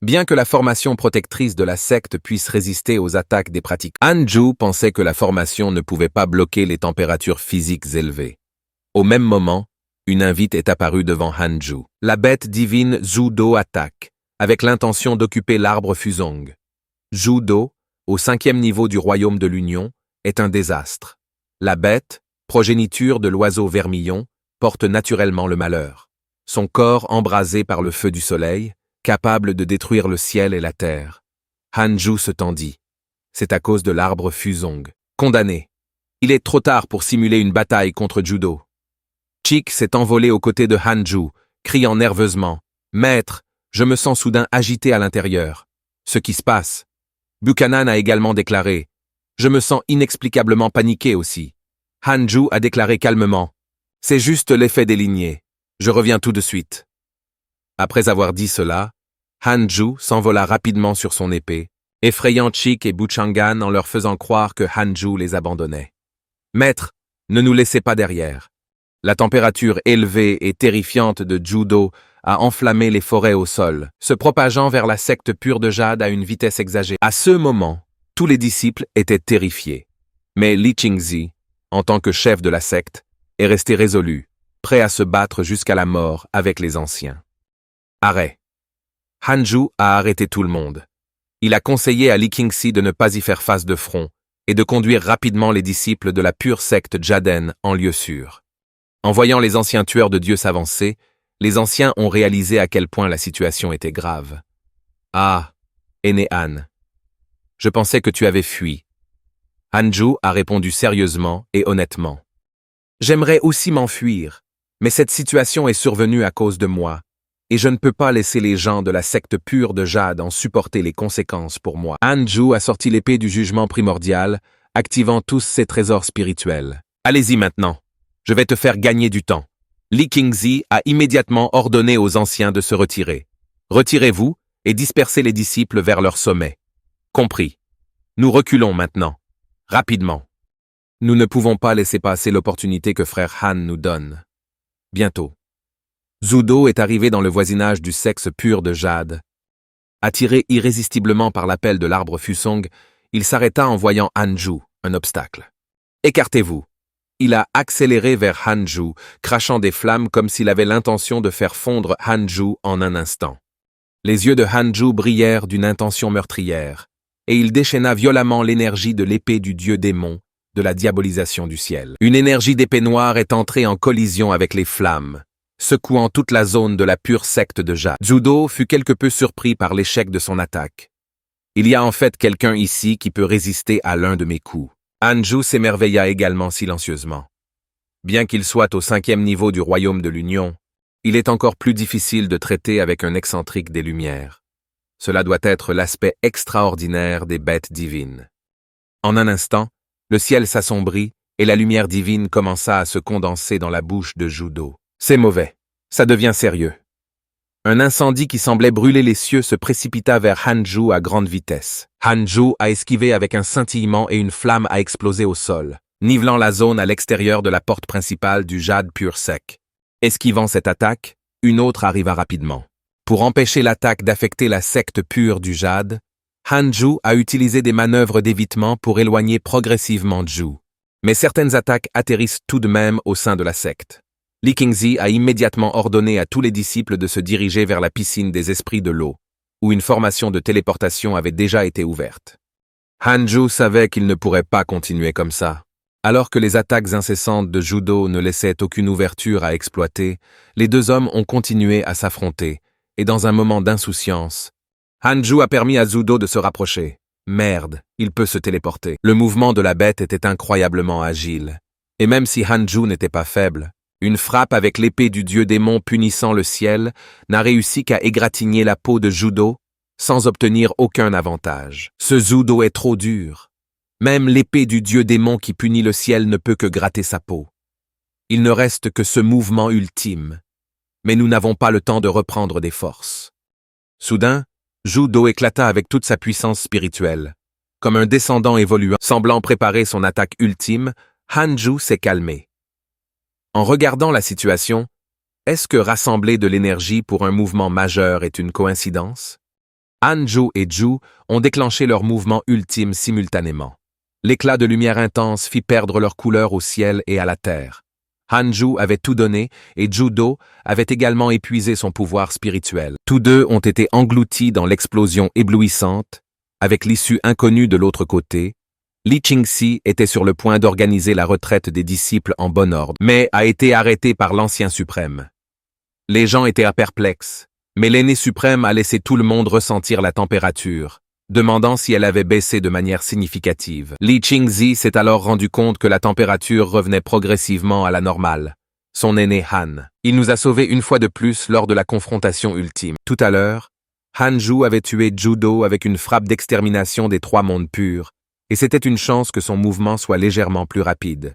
Bien que la formation protectrice de la secte puisse résister aux attaques des pratiques, Hanju pensait que la formation ne pouvait pas bloquer les températures physiques élevées. Au même moment, une invite est apparue devant Hanju. La bête divine Zhudo attaque, avec l'intention d'occuper l'arbre Fuzong. Zhudo, au 5e niveau du royaume de l'Union, est un désastre. La bête, progéniture de l'oiseau vermillon, porte naturellement le malheur. Son corps embrasé par le feu du soleil, capable de détruire le ciel et la terre. Hanju se tendit. C'est à cause de l'arbre Fuzong. Condamné. Il est trop tard pour simuler une bataille contre Judo. Chick s'est envolé aux côtés de Hanju, criant nerveusement « Maître, je me sens soudain agité à l'intérieur. Ce qui se passe. » Buchanan a également déclaré « Je me sens inexplicablement paniqué aussi. » Hanju a déclaré calmement « C'est juste l'effet des lignées. Je reviens tout de suite. » Après avoir dit cela, Hanju s'envola rapidement sur son épée, effrayant Chick et Buchangan en leur faisant croire que Hanju les abandonnait. « Maître, ne nous laissez pas derrière. » La température élevée et terrifiante de Judo a enflammé les forêts au sol, se propageant vers la secte pure de Jade à une vitesse exagérée. À ce moment, tous les disciples étaient terrifiés. Mais Li Qingzi, en tant que chef de la secte, est resté résolu, prêt à se battre jusqu'à la mort avec les anciens. Arrêt. Hanju a arrêté tout le monde. Il a conseillé à Li Qingzi de ne pas y faire face de front et de conduire rapidement les disciples de la pure secte Jaden en lieu sûr. En voyant les anciens tueurs de Dieu s'avancer, les anciens ont réalisé à quel point la situation était grave. « Ah, aîné Han, je pensais que tu avais fui. » Hanju a répondu sérieusement et honnêtement. « J'aimerais aussi m'enfuir, mais cette situation est survenue à cause de moi. Et je ne peux pas laisser les gens de la secte pure de Jade en supporter les conséquences pour moi. » Hanju a sorti l'épée du jugement primordial, activant tous ses trésors spirituels. « Allez-y maintenant, je vais te faire gagner du temps. » Li Qingzi a immédiatement ordonné aux anciens de se retirer. « Retirez-vous et dispersez les disciples vers leur sommet. » Compris. Nous reculons maintenant. Rapidement. Nous ne pouvons pas laisser passer l'opportunité que frère Han nous donne. Bientôt. Zudo est arrivé dans le voisinage du sexe pur de Jade. Attiré irrésistiblement par l'appel de l'arbre Fusong, il s'arrêta en voyant Hanju, un obstacle. « Écartez-vous !» Il a accéléré vers Hanju, crachant des flammes comme s'il avait l'intention de faire fondre Hanju en un instant. Les yeux de Hanju brillèrent d'une intention meurtrière, et il déchaîna violemment l'énergie de l'épée du dieu démon, de la diabolisation du ciel. Une énergie d'épée noire est entrée en collision avec les flammes, secouant toute la zone de la pure secte de Jade. Judo fut quelque peu surpris par l'échec de son attaque. Il y a en fait quelqu'un ici qui peut résister à l'un de mes coups. Hanju s'émerveilla également silencieusement. Bien qu'il soit au 5e niveau du royaume de l'Union, il est encore plus difficile de traiter avec un excentrique des Lumières. Cela doit être l'aspect extraordinaire des bêtes divines. En un instant, le ciel s'assombrit et la lumière divine commença à se condenser dans la bouche de Judo. C'est mauvais. Ça devient sérieux. Un incendie qui semblait brûler les cieux se précipita vers Hanju à grande vitesse. Hanju a esquivé avec un scintillement et une flamme a explosé au sol. nivelant la zone à l'extérieur de la porte principale du jade pur sec. Esquivant cette attaque, une autre arriva rapidement. Pour empêcher l'attaque d'affecter la secte pure du jade, Hanju a utilisé des manœuvres d'évitement pour éloigner progressivement Zhu. Mais certaines attaques atterrissent tout de même au sein de la secte. Li Qingzi a immédiatement ordonné à tous les disciples de se diriger vers la piscine des esprits de l'eau, où une formation de téléportation avait déjà été ouverte. Hanju savait qu'il ne pourrait pas continuer comme ça. Alors que les attaques incessantes de Judo ne laissaient aucune ouverture à exploiter, les deux hommes ont continué à s'affronter, et dans un moment d'insouciance, Hanju a permis à Judo de se rapprocher. Merde, il peut se téléporter. Le mouvement de la bête était incroyablement agile. Et même si Hanju n'était pas faible, une frappe avec l'épée du dieu démon punissant le ciel n'a réussi qu'à égratigner la peau de Judo sans obtenir aucun avantage. Ce Judo est trop dur. Même l'épée du dieu démon qui punit le ciel ne peut que gratter sa peau. Il ne reste que ce mouvement ultime. Mais nous n'avons pas le temps de reprendre des forces. Soudain, Judo éclata avec toute sa puissance spirituelle. Comme un descendant évoluant, semblant préparer son attaque ultime, Hanju s'est calmé. En regardant la situation, est-ce que rassembler de l'énergie pour un mouvement majeur est une coïncidence? Hanju et Zhu ont déclenché leur mouvement ultime simultanément. L'éclat de lumière intense fit perdre leur couleur au ciel et à la terre. Hanju avait tout donné et Judo avait également épuisé son pouvoir spirituel. Tous deux ont été engloutis dans l'explosion éblouissante, avec l'issue inconnue de l'autre côté. Li Qingzi était sur le point d'organiser la retraite des disciples en bon ordre, mais a été arrêté par l'Ancien Suprême. Les gens étaient perplexes, mais l'aîné suprême a laissé tout le monde ressentir la température, demandant si elle avait baissé de manière significative. Li Qingzi s'est alors rendu compte que la température revenait progressivement à la normale. Son aîné Han. Il nous a sauvés une fois de plus lors de la confrontation ultime. Tout à l'heure, Hanju avait tué Judo avec une frappe d'extermination des trois mondes purs, et c'était une chance que son mouvement soit légèrement plus rapide.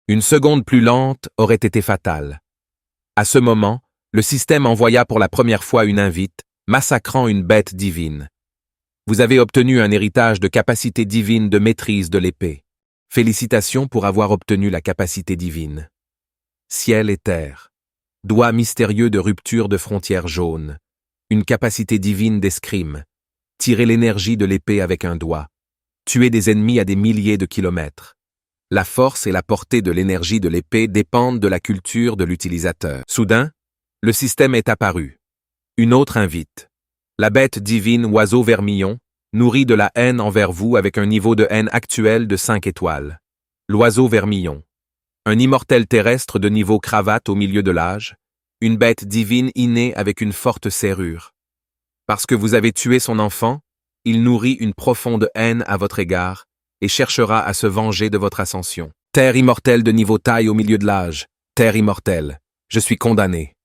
Une seconde plus lente aurait été fatale. À ce moment, le système envoya pour la première fois une invite, massacrant une bête divine. Vous avez obtenu un héritage de capacité divine de maîtrise de l'épée. Félicitations pour avoir obtenu la capacité divine. Ciel et terre. Doigt mystérieux de rupture de frontières jaunes. Une capacité divine d'escrime. Tirer l'énergie de l'épée avec un doigt. Tuer des ennemis à des milliers de kilomètres. La force et la portée de l'énergie de l'épée dépendent de la culture de l'utilisateur. Soudain, le système est apparu. Une autre invite. La bête divine oiseau vermillon nourrit de la haine envers vous avec un niveau de haine actuel de 5 étoiles. L'oiseau vermillon. Un immortel terrestre de niveau cravate au milieu de l'âge. Une bête divine innée avec une forte serrure. Parce que vous avez tué son enfant, il nourrit une profonde haine à votre égard et cherchera à se venger de votre ascension. Terre immortelle de niveau taille au milieu de l'âge. Terre immortelle. Je suis condamné.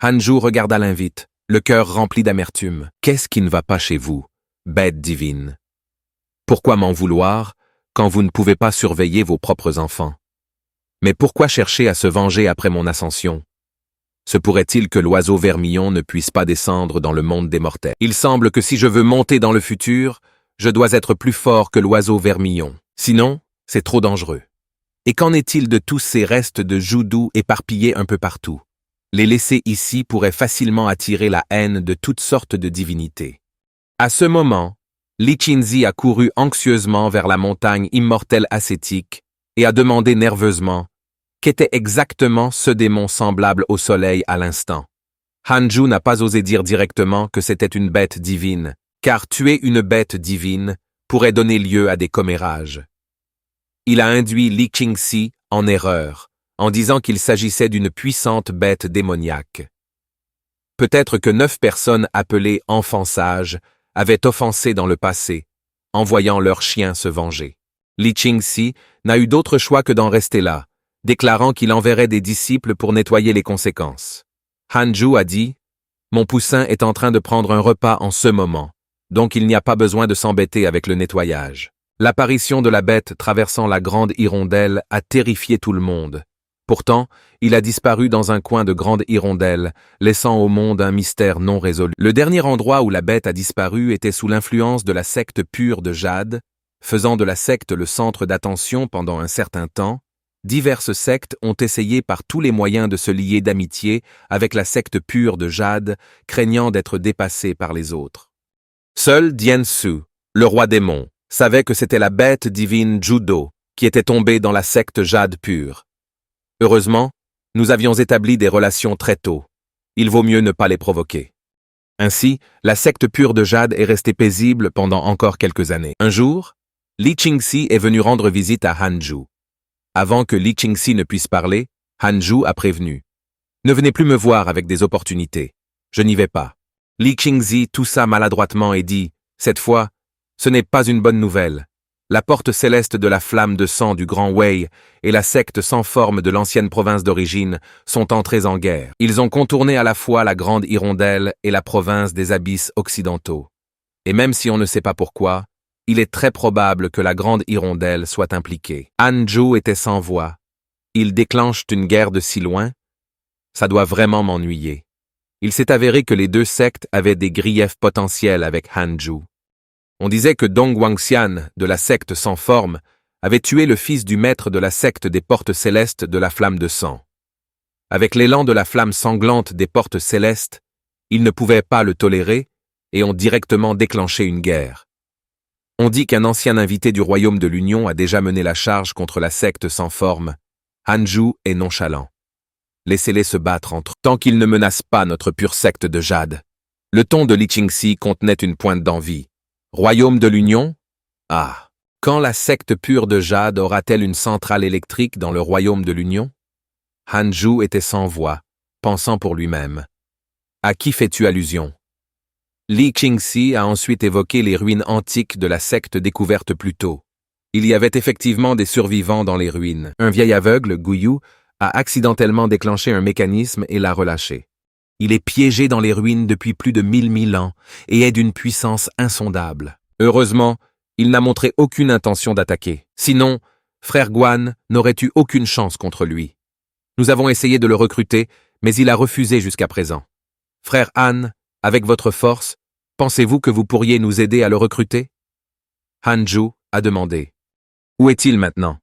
Hanju regarda l'invite, le cœur rempli d'amertume. Qu'est-ce qui ne va pas chez vous, bête divine? Pourquoi m'en vouloir quand vous ne pouvez pas surveiller vos propres enfants? Mais pourquoi chercher à se venger après mon ascension? Se pourrait-il que l'oiseau vermillon ne puisse pas descendre dans le monde des mortels? Il semble que si je veux monter dans le futur, je dois être plus fort que l'oiseau vermillon. Sinon, c'est trop dangereux. Et qu'en est-il de tous ces restes de Judo éparpillés un peu partout? Les laisser ici pourrait facilement attirer la haine de toutes sortes de divinités. À ce moment, Li Qingzi a couru anxieusement vers la montagne immortelle ascétique et a demandé nerveusement qu'était exactement ce démon semblable au soleil à l'instant. Hanju n'a pas osé dire directement que c'était une bête divine, car tuer une bête divine pourrait donner lieu à des commérages. Il a induit Li Qingzi en erreur, en disant qu'il s'agissait d'une puissante bête démoniaque. Peut-être que 9 personnes appelées enfants sages avaient offensé dans le passé, en voyant leurs chiens se venger. Li Qingzi n'a eu d'autre choix que d'en rester là, déclarant qu'il enverrait des disciples pour nettoyer les conséquences. Hanju a dit « Mon poussin est en train de prendre un repas en ce moment, donc il n'y a pas besoin de s'embêter avec le nettoyage. » L'apparition de la bête traversant la grande hirondelle a terrifié tout le monde. Pourtant, il a disparu dans un coin de grande hirondelle, laissant au monde un mystère non résolu. Le dernier endroit où la bête a disparu était sous l'influence de la secte pure de Jade, Faisant de la secte le centre d'attention pendant un certain temps, diverses sectes ont essayé par tous les moyens de se lier d'amitié avec la secte pure de Jade, craignant d'être dépassés par les autres. Seul Diansu, le roi démon, savait que c'était la bête divine Judo qui était tombée dans la secte Jade pure. Heureusement, nous avions établi des relations très tôt. Il vaut mieux ne pas les provoquer. Ainsi, la secte pure de Jade est restée paisible pendant encore quelques années. Un jour, Li Qingxi est venu rendre visite à Hanzhu. Avant que Li Qingxi ne puisse parler, Hanzhu a prévenu. « Ne venez plus me voir avec des opportunités. Je n'y vais pas. » Li Qingxi toussa maladroitement et dit « Cette fois, ce n'est pas une bonne nouvelle. La porte céleste de la flamme de sang du Grand Wei et la secte sans forme de l'ancienne province d'origine sont entrés en guerre. Ils ont contourné à la fois la Grande Hirondelle et la province des Abysses occidentaux. Et même si on ne sait pas pourquoi, il est très probable que la Grande Hirondelle soit impliquée. Hanzhu était sans voix. Ils déclenchent une guerre de si loin? Ça doit vraiment m'ennuyer. Il s'est avéré que les deux sectes avaient des griefs potentiels avec Hanzhu. On disait que Dong Wangxian, de la secte sans forme, avait tué le fils du maître de la secte des portes célestes de la flamme de sang. Avec l'élan de la flamme sanglante des portes célestes, ils ne pouvaient pas le tolérer et ont directement déclenché une guerre. On dit qu'un ancien invité du royaume de l'Union a déjà mené la charge contre la secte sans forme. Hanzhu est nonchalant. Laissez-les se battre entre eux, tant qu'ils ne menacent pas notre pure secte de Jade. Le ton de Li Qingxi contenait une pointe d'envie. Royaume de l'Union? Ah! Quand la secte pure de Jade aura-t-elle une centrale électrique dans le royaume de l'Union? Hanzhu était sans voix, pensant pour lui-même. À qui fais-tu allusion? Li Qingxi a ensuite évoqué les ruines antiques de la secte découverte plus tôt. Il y avait effectivement des survivants dans les ruines. Un vieil aveugle, Guyu, a accidentellement déclenché un mécanisme et l'a relâché. Il est piégé dans les ruines depuis plus de 1000 ans et est d'une puissance insondable. Heureusement, il n'a montré aucune intention d'attaquer. Sinon, frère Guan n'aurait eu aucune chance contre lui. Nous avons essayé de le recruter, mais il a refusé jusqu'à présent. Frère Han, avec votre force, pensez-vous que vous pourriez nous aider à le recruter? Hanzhu a demandé. Où est-il maintenant?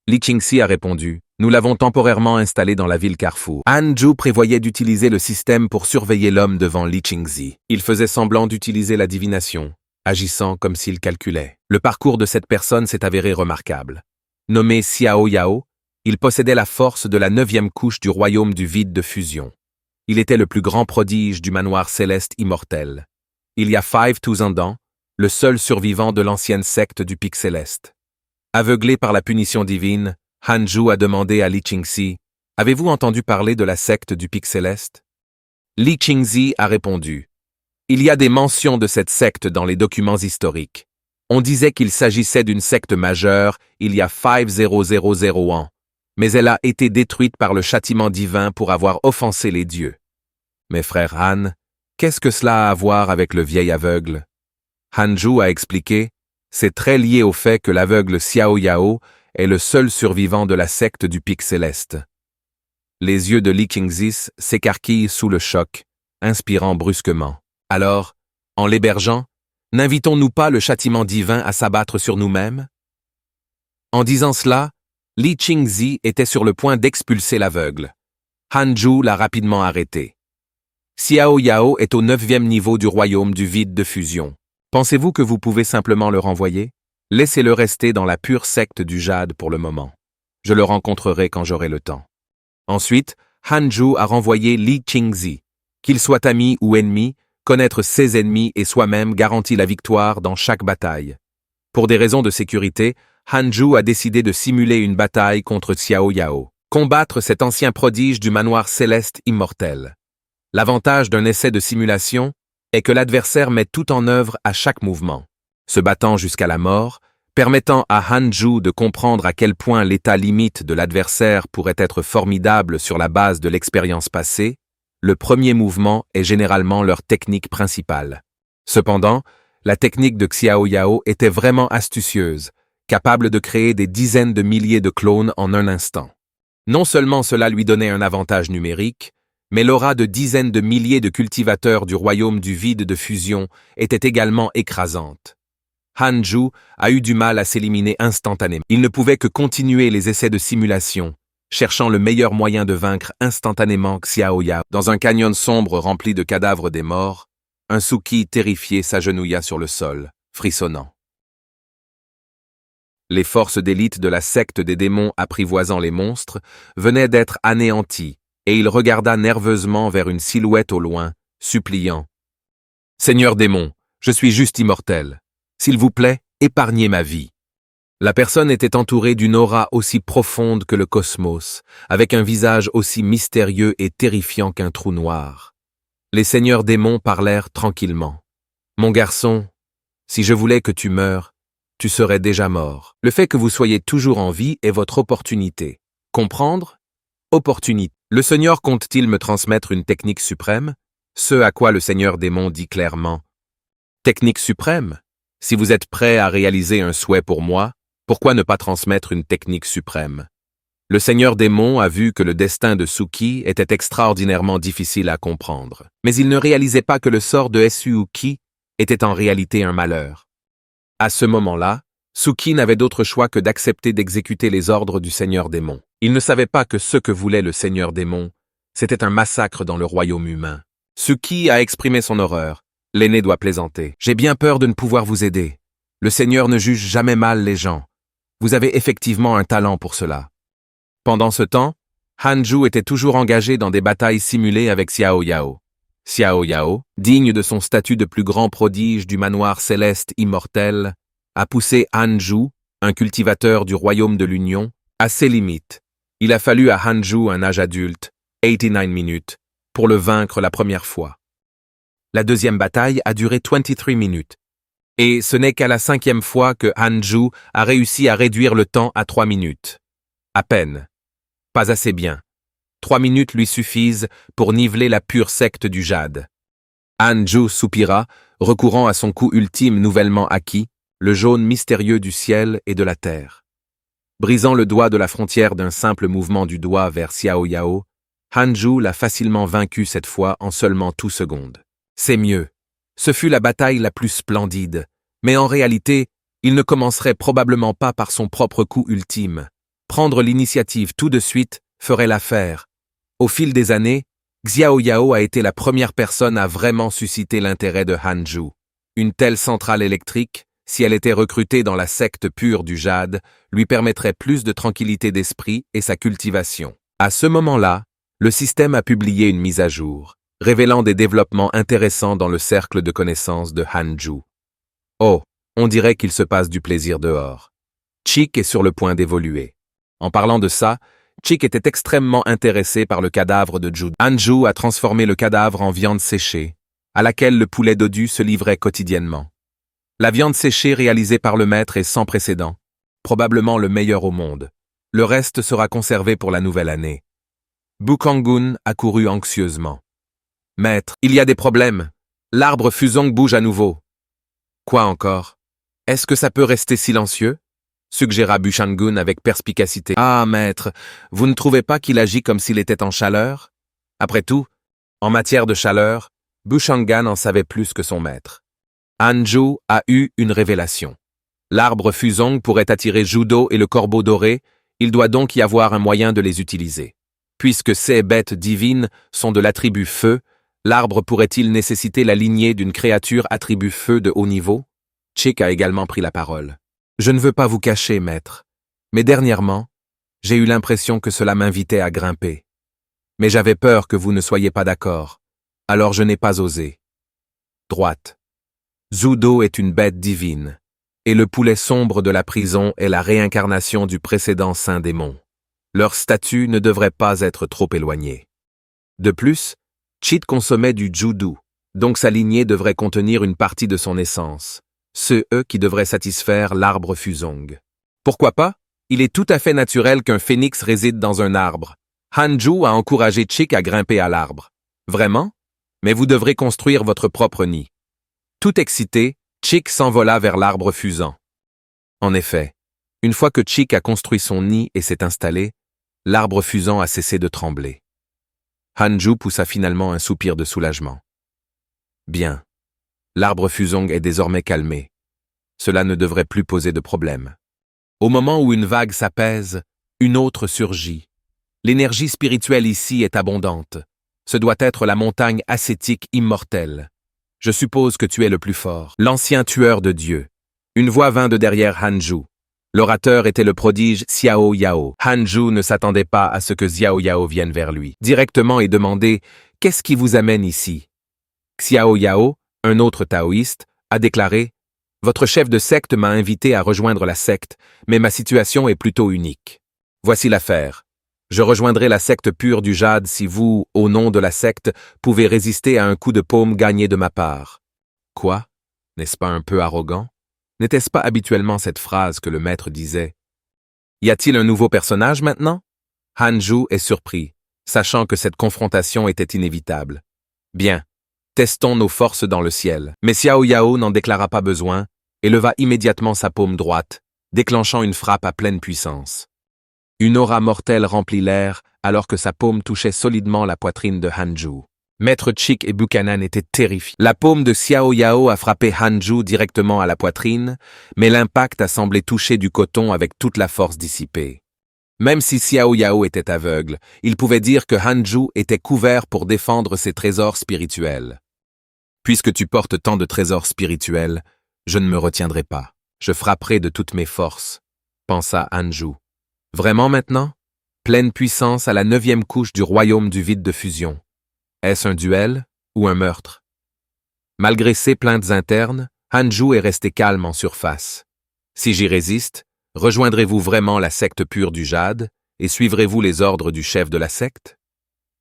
Li Qingxi a répondu. Nous l'avons temporairement installé dans la ville Carrefour. Hanzhu prévoyait d'utiliser le système pour surveiller l'homme devant Li Qingxi. Il faisait semblant d'utiliser la divination, agissant comme s'il calculait. Le parcours de cette personne s'est avéré remarquable. Nommé Xiao Yao, il possédait la force de la 9e couche du royaume du vide de fusion. Il était le plus grand prodige du manoir céleste immortel. Il y a 5000 ans, le seul survivant de l'ancienne secte du pic céleste. Aveuglé par la punition divine, Hanzhu a demandé à Li Qingxi « Avez-vous entendu parler de la secte du pic céleste ?» Li Qingxi a répondu « Il y a des mentions de cette secte dans les documents historiques. On disait qu'il s'agissait d'une secte majeure il y a 5000 ans, mais elle a été détruite par le châtiment divin pour avoir offensé les dieux. Mais frère Han, qu'est-ce que cela a à voir avec le vieil aveugle? Hanzhu a expliqué, c'est très lié au fait que l'aveugle Xiao Yao est le seul survivant de la secte du pic céleste. Les yeux de Li Qingxi s'écarquillent sous le choc, inspirant brusquement. Alors, en l'hébergeant, n'invitons-nous pas le châtiment divin à s'abattre sur nous-mêmes? En disant cela, Li Qingxi était sur le point d'expulser l'aveugle. Hanzhu l'a rapidement arrêté. Xiao Yao est au 9e niveau du royaume du vide de fusion. Pensez-vous que vous pouvez simplement le renvoyer? Laissez-le rester dans la pure secte du Jade pour le moment. Je le rencontrerai quand j'aurai le temps. Ensuite, Hanzhu a renvoyé Li Qingxi. Qu'il soit ami ou ennemi, connaître ses ennemis et soi-même garantit la victoire dans chaque bataille. Pour des raisons de sécurité, Hanzhu a décidé de simuler une bataille contre Xiao Yao. Combattre cet ancien prodige du manoir céleste immortel. L'avantage d'un essai de simulation est que l'adversaire met tout en œuvre à chaque mouvement, se battant jusqu'à la mort, permettant à Hanzhu de comprendre à quel point l'état limite de l'adversaire pourrait être formidable sur la base de l'expérience passée. Le premier mouvement est généralement leur technique principale. Cependant, la technique de Xiao Yao était vraiment astucieuse, capable de créer des dizaines de milliers de clones en un instant. Non seulement cela lui donnait un avantage numérique, mais l'aura de dizaines de milliers de cultivateurs du royaume du vide de fusion était également écrasante. Hanju a eu du mal à s'éliminer instantanément. Il ne pouvait que continuer les essais de simulation, cherchant le meilleur moyen de vaincre instantanément Xiao Yao. Dans un canyon sombre rempli de cadavres des morts, un Suki terrifié s'agenouilla sur le sol, frissonnant. Les forces d'élite de la secte des démons apprivoisant les monstres venaient d'être anéanties, et il regarda nerveusement vers une silhouette au loin, suppliant. « Seigneur démon, je suis juste immortel. S'il vous plaît, épargnez ma vie. » La personne était entourée d'une aura aussi profonde que le cosmos, avec un visage aussi mystérieux et terrifiant qu'un trou noir. Les seigneurs démons parlèrent tranquillement. « Mon garçon, si je voulais que tu meures, tu serais déjà mort. Le fait que vous soyez toujours en vie est votre opportunité. Comprendre? Opportunité. Le Seigneur compte-t-il me transmettre une technique suprême? Ce à quoi le Seigneur démon dit clairement. Technique suprême? Si vous êtes prêt à réaliser un souhait pour moi, pourquoi ne pas transmettre une technique suprême? Le Seigneur démon a vu que le destin de Suki était extraordinairement difficile à comprendre, mais il ne réalisait pas que le sort de Suki était en réalité un malheur. À ce moment-là, Suki n'avait d'autre choix que d'accepter d'exécuter les ordres du Seigneur démon. Il ne savait pas que ce que voulait le Seigneur démon, c'était un massacre dans le royaume humain. Suki a exprimé son horreur. L'aîné doit plaisanter. J'ai bien peur de ne pouvoir vous aider. Le Seigneur ne juge jamais mal les gens. Vous avez effectivement un talent pour cela. Pendant ce temps, Hanju était toujours engagé dans des batailles simulées avec Xiao Yao. Xiao Yao, digne de son statut de plus grand prodige du manoir céleste immortel, a poussé Hanju, un cultivateur du royaume de l'Union, à ses limites. Il a fallu à Hanju un âge adulte, 89 minutes, pour le vaincre la première fois. La deuxième bataille a duré 23 minutes. Et ce n'est qu'à la 5e fois que Hanju a réussi à réduire le temps à 3 minutes. À peine. Pas assez bien. 3 minutes lui suffisent pour niveler la pure secte du jade. Hanju soupira, recourant à son coup ultime nouvellement acquis, le jaune mystérieux du ciel et de la terre. Brisant le doigt de la frontière d'un simple mouvement du doigt vers Xiao Yao, Hanju l'a facilement vaincu cette fois en seulement 2 secondes. C'est mieux. Ce fut la bataille la plus splendide, mais en réalité, il ne commencerait probablement pas par son propre coup ultime. Prendre l'initiative tout de suite ferait l'affaire. Au fil des années, Xiao Yao a été la première personne à vraiment susciter l'intérêt de Hanju. Une telle centrale électrique, si elle était recrutée dans la secte pure du jade, lui permettrait plus de tranquillité d'esprit et sa cultivation. À ce moment-là, le système a publié une mise à jour, révélant des développements intéressants dans le cercle de connaissances de Hanju. Oh, on dirait qu'il se passe du plaisir dehors. Chick est sur le point d'évoluer. En parlant de ça, Chick était extrêmement intéressé par le cadavre de Judo. Hanju a transformé le cadavre en viande séchée, à laquelle le poulet dodu se livrait quotidiennement. La viande séchée réalisée par le maître est sans précédent, probablement le meilleur au monde. Le reste sera conservé pour la nouvelle année. Bukangun accourut anxieusement. « Maître, il y a des problèmes. L'arbre Fusong bouge à nouveau. »« Quoi encore? Est-ce que ça peut rester silencieux ?» suggéra Bushangun avec perspicacité. « Ah, maître, vous ne trouvez pas qu'il agit comme s'il était en chaleur? Après tout, en matière de chaleur, Bushangan en savait plus que son maître. Hanju a eu une révélation. L'arbre Fusong pourrait attirer Judo et le corbeau doré, il doit donc y avoir un moyen de les utiliser. Puisque ces bêtes divines sont de l'attribut feu, l'arbre pourrait-il nécessiter la lignée d'une créature attribut feu de haut niveau? Chick a également pris la parole. Je ne veux pas vous cacher, maître, mais dernièrement, j'ai eu l'impression que cela m'invitait à grimper. Mais j'avais peur que vous ne soyez pas d'accord, alors je n'ai pas osé. Droite. Judo est une bête divine, et le poulet sombre de la prison est la réincarnation du précédent saint démon. Leur statut ne devrait pas être trop éloigné. De plus, Chick consommait du judo, donc sa lignée devrait contenir une partie de son essence, eux qui devraient satisfaire l'arbre Fusong. Pourquoi pas? Il est tout à fait naturel qu'un phénix réside dans un arbre. Hanju a encouragé Chick à grimper à l'arbre. Vraiment? Mais vous devrez construire votre propre nid. Tout excité, Chick s'envola vers l'arbre fusant. En effet, une fois que Chick a construit son nid et s'est installé, l'arbre fusant a cessé de trembler. Hanju poussa finalement un soupir de soulagement. Bien. L'arbre Fusong est désormais calmé. Cela ne devrait plus poser de problème. Au moment où une vague s'apaise, une autre surgit. L'énergie spirituelle ici est abondante. Ce doit être la montagne ascétique immortelle. Je suppose que tu es le plus fort, l'ancien tueur de Dieu. Une voix vint de derrière Hanju. L'orateur était le prodige Xiao Yao. Hanju ne s'attendait pas à ce que Xiao Yao vienne vers lui directement et demandait « Qu'est-ce qui vous amène ici ?» Xiao Yao, un autre taoïste, a déclaré « Votre chef de secte m'a invité à rejoindre la secte, mais ma situation est plutôt unique. Voici l'affaire. Je rejoindrai la secte pure du jade si vous, au nom de la secte, pouvez résister à un coup de paume gagné de ma part. » Quoi? N'est-ce pas un peu arrogant? N'était-ce pas habituellement cette phrase que le maître disait? Y a-t-il un nouveau personnage maintenant? Hanju est surpris, sachant que cette confrontation était inévitable. Bien, testons nos forces dans le ciel. Mais Xiao Yao n'en déclara pas besoin et leva immédiatement sa paume droite, déclenchant une frappe à pleine puissance. Une aura mortelle remplit l'air alors que sa paume touchait solidement la poitrine de Hanju. Maître Chick et Buchanan étaient terrifiés. La paume de Xiao Yao a frappé Hanju directement à la poitrine, mais l'impact a semblé toucher du coton avec toute la force dissipée. Même si Xiao Yao était aveugle, il pouvait dire que Hanju était couvert pour défendre ses trésors spirituels. Puisque tu portes tant de trésors spirituels, je ne me retiendrai pas. Je frapperai de toutes mes forces, pensa Hanju. Vraiment maintenant? Pleine puissance à la 9e couche du royaume du vide de fusion. Est-ce un duel ou un meurtre? Malgré ses plaintes internes, Hanju est resté calme en surface. Si j'y résiste, rejoindrez-vous vraiment la secte pure du jade et suivrez-vous les ordres du chef de la secte?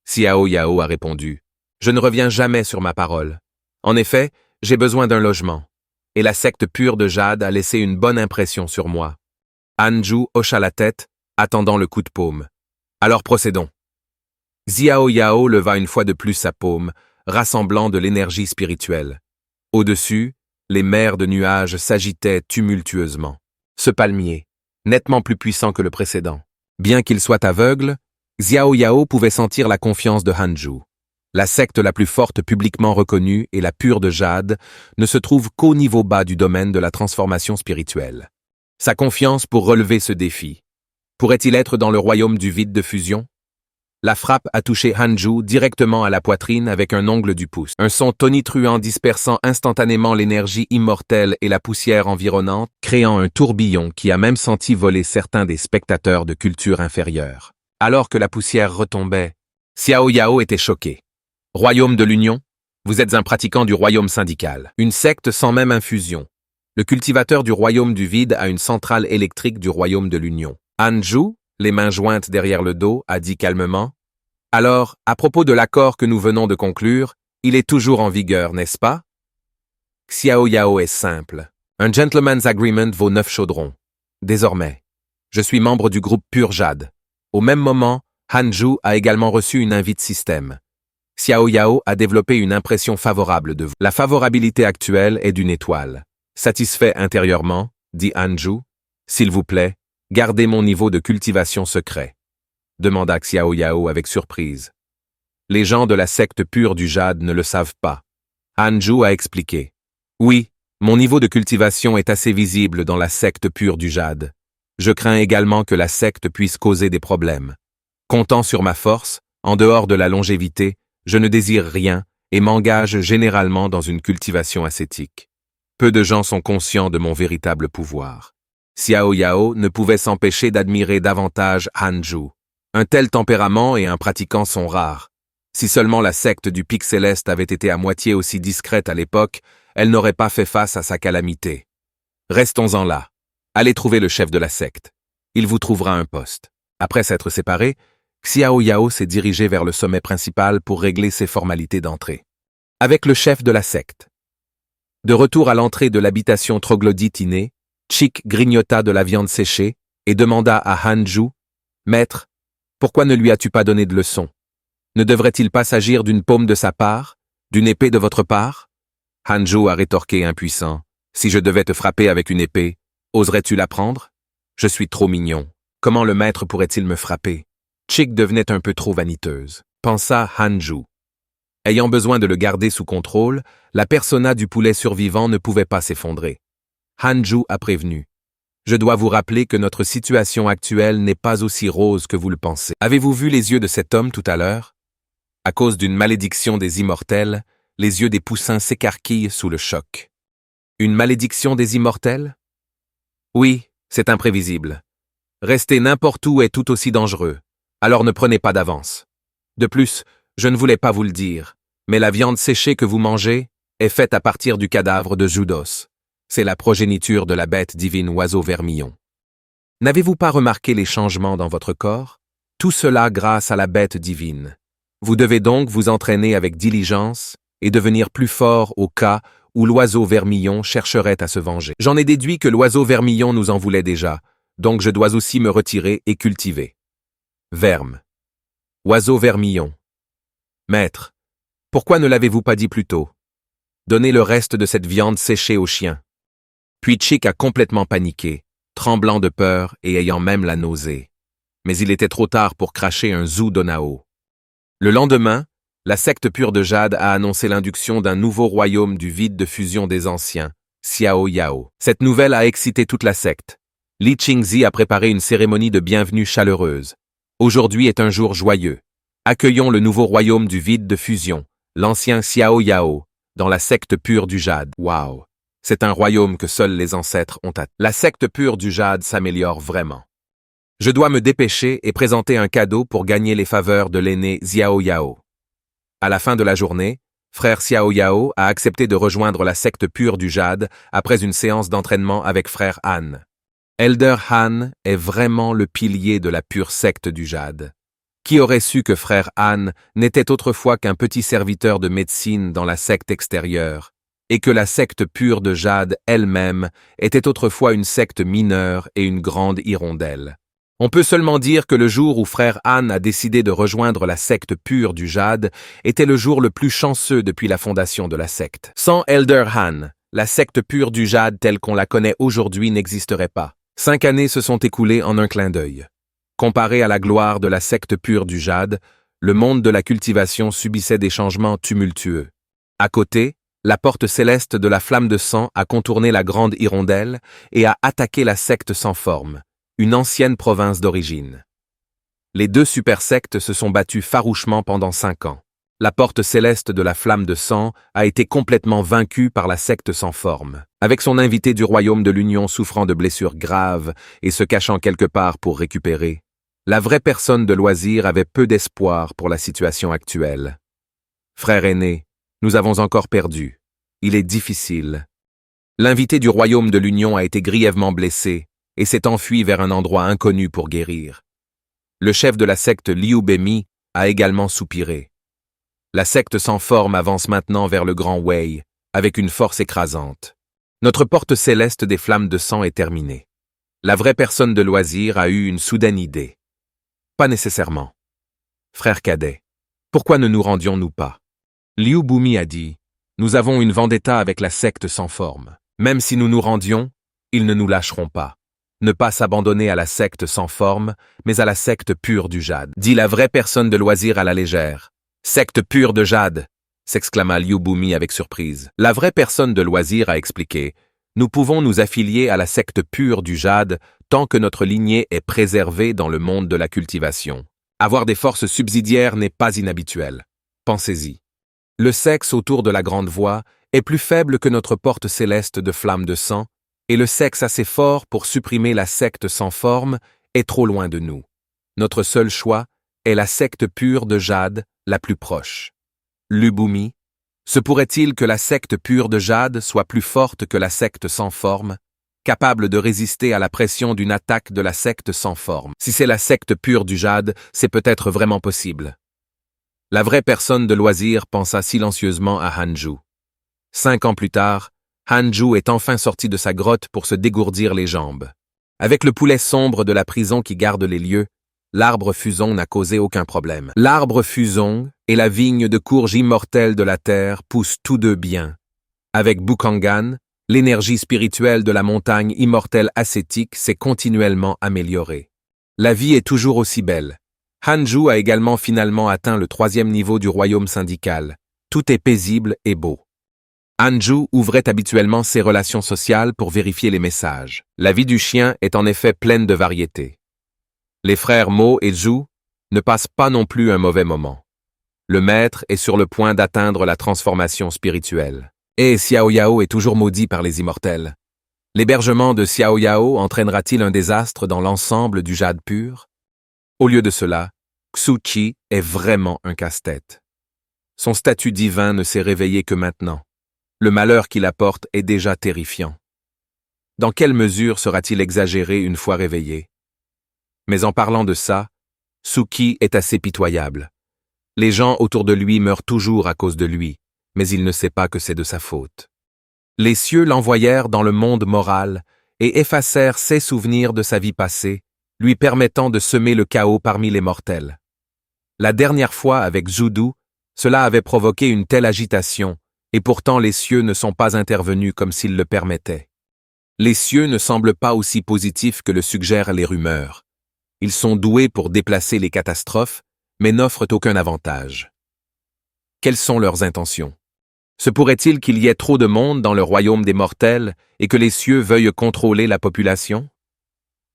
Xiao Yao a répondu. Je ne reviens jamais sur ma parole. En effet, j'ai besoin d'un logement. Et la secte pure de jade a laissé une bonne impression sur moi. Hanju hocha la tête, attendant le coup de paume. Alors procédons. Xiao Yao leva une fois de plus sa paume, rassemblant de l'énergie spirituelle. Au-dessus, les mers de nuages s'agitaient tumultueusement. Ce palmier, nettement plus puissant que le précédent. Bien qu'il soit aveugle, Xiao Yao pouvait sentir la confiance de Hanju. La secte la plus forte publiquement reconnue et la pure de jade ne se trouve qu'au niveau bas du domaine de la transformation spirituelle. Sa confiance pour relever ce défi. Pourrait-il être dans le royaume du vide de fusion? La frappe a touché Hanju directement à la poitrine avec un ongle du pouce. Un son tonitruant dispersant instantanément l'énergie immortelle et la poussière environnante, créant un tourbillon qui a même senti voler certains des spectateurs de culture inférieure. Alors que la poussière retombait, Xiao Yao était choqué. Royaume de l'Union? Vous êtes un pratiquant du royaume syndical. Une secte sans même infusion. Le cultivateur du royaume du vide a une centrale électrique du royaume de l'Union. Hanju, les mains jointes derrière le dos, a dit calmement « Alors, à propos de l'accord que nous venons de conclure, il est toujours en vigueur, n'est-ce pas ?» Xiao Yao est simple. Un gentleman's agreement vaut 9 chaudrons. Désormais, je suis membre du groupe Pur Jade. Au même moment, Hanju a également reçu une invite système. Xiao Yao a développé une impression favorable de vous. La favorabilité actuelle est d'une étoile. Satisfait intérieurement, dit Hanju, « S'il vous plaît, gardez mon niveau de cultivation secret. » demanda Xiao Yao avec surprise. Les gens de la secte pure du jade ne le savent pas. Hanju a expliqué. Oui, mon niveau de cultivation est assez visible dans la secte pure du jade. Je crains également que la secte puisse causer des problèmes. Comptant sur ma force, en dehors de la longévité, je ne désire rien et m'engage généralement dans une cultivation ascétique. Peu de gens sont conscients de mon véritable pouvoir. Xiao Yao ne pouvait s'empêcher d'admirer davantage Hanju. Un tel tempérament et un pratiquant sont rares. Si seulement la secte du Pic Céleste avait été à moitié aussi discrète à l'époque, elle n'aurait pas fait face à sa calamité. Restons-en là. Allez trouver le chef de la secte. Il vous trouvera un poste. Après s'être séparés, Xiao Yao s'est dirigé vers le sommet principal pour régler ses formalités d'entrée. Avec le chef de la secte. De retour à l'entrée de l'habitation troglodyte innée, Chick grignota de la viande séchée et demanda à Hanju, « Maître, pourquoi ne lui as-tu pas donné de leçon? Ne devrait-il pas s'agir d'une paume de sa part, d'une épée de votre part ?» Hanju a rétorqué impuissant, « Si je devais te frapper avec une épée, oserais-tu la prendre? Je suis trop mignon. Comment le maître pourrait-il me frapper? » Chick devenait un peu trop vaniteuse, pensa Hanju. Ayant besoin de le garder sous contrôle, la persona du poulet survivant ne pouvait pas s'effondrer. Hanju a prévenu. Je dois vous rappeler que notre situation actuelle n'est pas aussi rose que vous le pensez. Avez-vous vu les yeux de cet homme tout à l'heure? À cause d'une malédiction des immortels, les yeux des poussins s'écarquillent sous le choc. Une malédiction des immortels? Oui, c'est imprévisible. Rester n'importe où est tout aussi dangereux, alors ne prenez pas d'avance. De plus, je ne voulais pas vous le dire, mais la viande séchée que vous mangez est faite à partir du cadavre de Judos. C'est la progéniture de la bête divine oiseau vermillon. N'avez-vous pas remarqué les changements dans votre corps? Tout cela grâce à la bête divine. Vous devez donc vous entraîner avec diligence et devenir plus fort au cas où l'oiseau vermillon chercherait à se venger. J'en ai déduit que l'oiseau vermillon nous en voulait déjà, donc je dois aussi me retirer et cultiver. Verme. Oiseau vermillon. Maître, pourquoi ne l'avez-vous pas dit plus tôt? Donnez le reste de cette viande séchée aux chiens. Puis Chick a complètement paniqué, tremblant de peur et ayant même la nausée. Mais il était trop tard pour cracher un Zhu Donao. Le lendemain, la secte pure de Jade a annoncé l'induction d'un nouveau royaume du vide de fusion des anciens, Xiao Yao. Cette nouvelle a excité toute la secte. Li Qingzi a préparé une cérémonie de bienvenue chaleureuse. Aujourd'hui est un jour joyeux. Accueillons le nouveau royaume du vide de fusion, l'ancien Xiao Yao, dans la secte pure du Jade. Waouh! C'est un royaume que seuls les ancêtres ont atteint. La secte pure du Jade s'améliore vraiment. Je dois me dépêcher et présenter un cadeau pour gagner les faveurs de l'aîné Xiao Yao. À la fin de la journée, frère Xiao Yao a accepté de rejoindre la secte pure du Jade après une séance d'entraînement avec frère Han. Elder Han est vraiment le pilier de la pure secte du Jade. Qui aurait su que frère Han n'était autrefois qu'un petit serviteur de médecine dans la secte extérieure, et que la secte pure de Jade elle-même était autrefois une secte mineure et une grande hirondelle. On peut seulement dire que le jour où frère Han a décidé de rejoindre la secte pure du Jade était le jour le plus chanceux depuis la fondation de la secte. Sans Elder Han, la secte pure du Jade telle qu'on la connaît aujourd'hui n'existerait pas. 5 années se sont écoulées en un clin d'œil. Comparé à la gloire de la secte pure du Jade, le monde de la cultivation subissait des changements tumultueux. À côté, la porte céleste de la flamme de sang a contourné la grande hirondelle et a attaqué la secte sans forme, une ancienne province d'origine. Les deux super-sectes se sont battus farouchement pendant 5 ans. La porte céleste de la flamme de sang a été complètement vaincue par la secte sans forme. Avec son invité du royaume de l'Union souffrant de blessures graves et se cachant quelque part pour récupérer, la vraie personne de loisir avait peu d'espoir pour la situation actuelle. Frère aîné, nous avons encore perdu. Il est difficile. L'invité du royaume de l'Union a été grièvement blessé et s'est enfui vers un endroit inconnu pour guérir. Le chef de la secte Liu Bemi a également soupiré. La secte sans forme avance maintenant vers le Grand Wei, avec une force écrasante. Notre porte céleste des flammes de sang est terminée. La vraie personne de loisir a eu une soudaine idée. Pas nécessairement. Frère cadet, pourquoi ne nous rendions-nous pas? Liu Bumi a dit, nous avons une vendetta avec la secte sans forme. Même si nous nous rendions, ils ne nous lâcheront pas. Ne pas s'abandonner à la secte sans forme, mais à la secte pure du Jade. Dit la vraie personne de loisir à la légère. Secte pure de Jade, s'exclama Liu Bumi avec surprise. La vraie personne de loisir a expliqué, nous pouvons nous affilier à la secte pure du Jade tant que notre lignée est préservée dans le monde de la cultivation. Avoir des forces subsidiaires n'est pas inhabituel. Pensez-y. Le sexe autour de la grande voie est plus faible que notre porte céleste de flamme de sang, et le sexe assez fort pour supprimer la secte sans forme est trop loin de nous. Notre seul choix est la secte pure de Jade, la plus proche. Lubumi, se pourrait-il que la secte pure de Jade soit plus forte que la secte sans forme, capable de résister à la pression d'une attaque de la secte sans forme? Si c'est la secte pure du Jade, c'est peut-être vraiment possible. La vraie personne de loisir pensa silencieusement à Hanju. 5 ans plus tard, Hanju est enfin sorti de sa grotte pour se dégourdir les jambes. Avec le poulet sombre de la prison qui garde les lieux, l'arbre fuson n'a causé aucun problème. L'arbre fuson et la vigne de courge immortelle de la terre poussent tous deux bien. Avec Bukangan, l'énergie spirituelle de la montagne immortelle ascétique s'est continuellement améliorée. La vie est toujours aussi belle. Hanju a également finalement atteint le 3e niveau du royaume syndical. Tout est paisible et beau. Hanju ouvrait habituellement ses relations sociales pour vérifier les messages. La vie du chien est en effet pleine de variétés. Les frères Mo et Zhu ne passent pas non plus un mauvais moment. Le maître est sur le point d'atteindre la transformation spirituelle. Et Xiao Yao est toujours maudit par les immortels. L'hébergement de Xiao Yao entraînera-t-il un désastre dans l'ensemble du jade pur? Au lieu de cela, Xu Qi est vraiment un casse-tête. Son statut divin ne s'est réveillé que maintenant. Le malheur qu'il apporte est déjà terrifiant. Dans quelle mesure sera-t-il exagéré une fois réveillé? Mais en parlant de ça, Suki est assez pitoyable. Les gens autour de lui meurent toujours à cause de lui, mais il ne sait pas que c'est de sa faute. Les cieux l'envoyèrent dans le monde moral et effacèrent ses souvenirs de sa vie passée, lui permettant de semer le chaos parmi les mortels. La dernière fois avec Zhudu, cela avait provoqué une telle agitation, et pourtant les cieux ne sont pas intervenus comme s'ils le permettaient. Les cieux ne semblent pas aussi positifs que le suggèrent les rumeurs. Ils sont doués pour déplacer les catastrophes, mais n'offrent aucun avantage. Quelles sont leurs intentions? Se pourrait-il qu'il y ait trop de monde dans le royaume des mortels et que les cieux veuillent contrôler la population?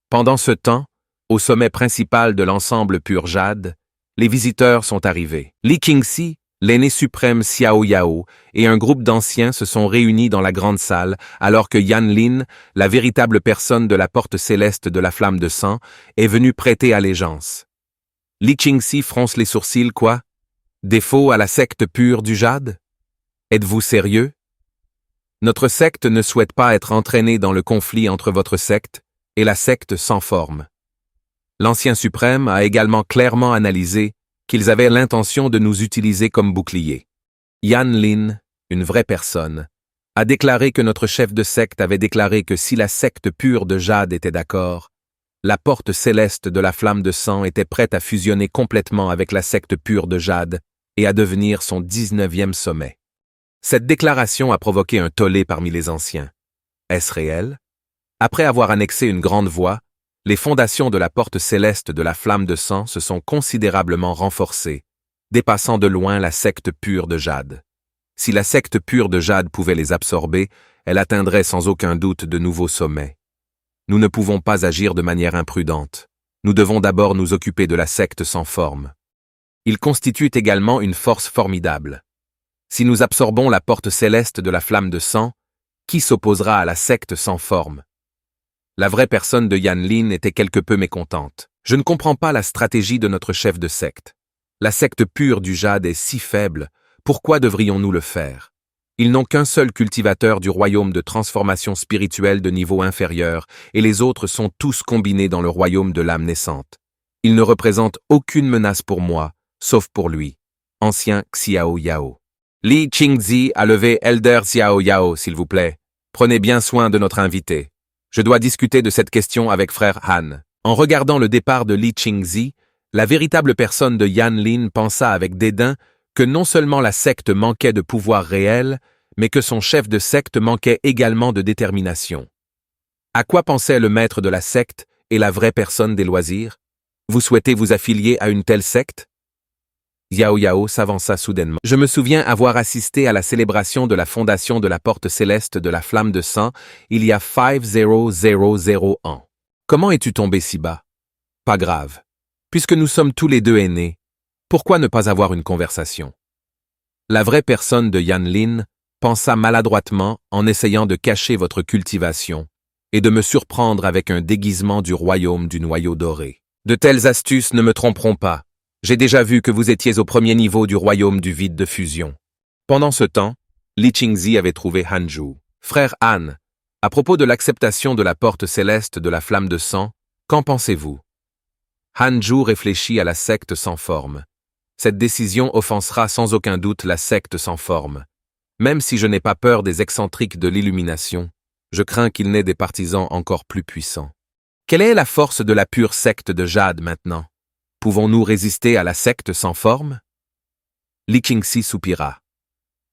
Pendant ce temps, au sommet principal de l'ensemble pur jade, les visiteurs sont arrivés. Li Qingxi, l'aîné suprême Xiao Yao et un groupe d'anciens se sont réunis dans la grande salle alors que Yan Lin, la véritable personne de la porte céleste de la flamme de sang, est venu prêter allégeance. Li Qingxi fronce les sourcils, quoi? Défaut à la secte pure du jade? Êtes-vous sérieux? Notre secte ne souhaite pas être entraînée dans le conflit entre votre secte et la secte sans forme. L'Ancien suprême a également clairement analysé qu'ils avaient l'intention de nous utiliser comme bouclier. Yan Lin, une vraie personne, a déclaré que notre chef de secte avait déclaré que si la secte pure de jade était d'accord, la porte céleste de la flamme de sang était prête à fusionner complètement avec la secte pure de jade et à devenir son 19e sommet. Cette déclaration a provoqué un tollé parmi les anciens. Est-ce réel? Après avoir annexé une grande voie, les fondations de la porte céleste de la flamme de sang se sont considérablement renforcées, dépassant de loin la secte pure de jade. Si la secte pure de jade pouvait les absorber, elle atteindrait sans aucun doute de nouveaux sommets. Nous ne pouvons pas agir de manière imprudente. Nous devons d'abord nous occuper de la secte sans forme. Ils constituent également une force formidable. Si nous absorbons la porte céleste de la flamme de sang, qui s'opposera à la secte sans forme? La vraie personne de Yan Lin était quelque peu mécontente. Je ne comprends pas la stratégie de notre chef de secte. La secte pure du jade est si faible, pourquoi devrions-nous le faire? Ils n'ont qu'un seul cultivateur du royaume de transformation spirituelle de niveau inférieur, et les autres sont tous combinés dans le royaume de l'âme naissante. Ils ne représentent aucune menace pour moi, sauf pour lui. Ancien Xiao Yao. Li Qingxi a levé Elder Xiao Yao, s'il vous plaît. Prenez bien soin de notre invité. Je dois discuter de cette question avec frère Han. En regardant le départ de Li Qingxi, la véritable personne de Yan Lin pensa avec dédain que non seulement la secte manquait de pouvoir réel, mais que son chef de secte manquait également de détermination. À quoi pensait le maître de la secte et la vraie personne des loisirs? Vous souhaitez vous affilier à une telle secte? Xiao Yao s'avança soudainement. Je me souviens avoir assisté à la célébration de la fondation de la porte céleste de la flamme de sang il y a 5000 ans. Comment es-tu tombé si bas? Pas grave. Puisque nous sommes tous les deux aînés, pourquoi ne pas avoir une conversation? La vraie personne de Yan Lin pensa maladroitement en essayant de cacher votre cultivation et de me surprendre avec un déguisement du royaume du noyau doré. De telles astuces ne me tromperont pas. J'ai déjà vu que vous étiez au premier niveau du royaume du vide de fusion. Pendant ce temps, Li Qingxi avait trouvé Hanju. Frère Han, à propos de l'acceptation de la porte céleste de la flamme de sang, qu'en pensez-vous? Hanju réfléchit à la secte sans forme. Cette décision offensera sans aucun doute la secte sans forme. Même si je n'ai pas peur des excentriques de l'illumination, je crains qu'il n'ait des partisans encore plus puissants. Quelle est la force de la pure secte de jade maintenant? Pouvons-nous résister à la secte sans forme? Li Qingxi soupira.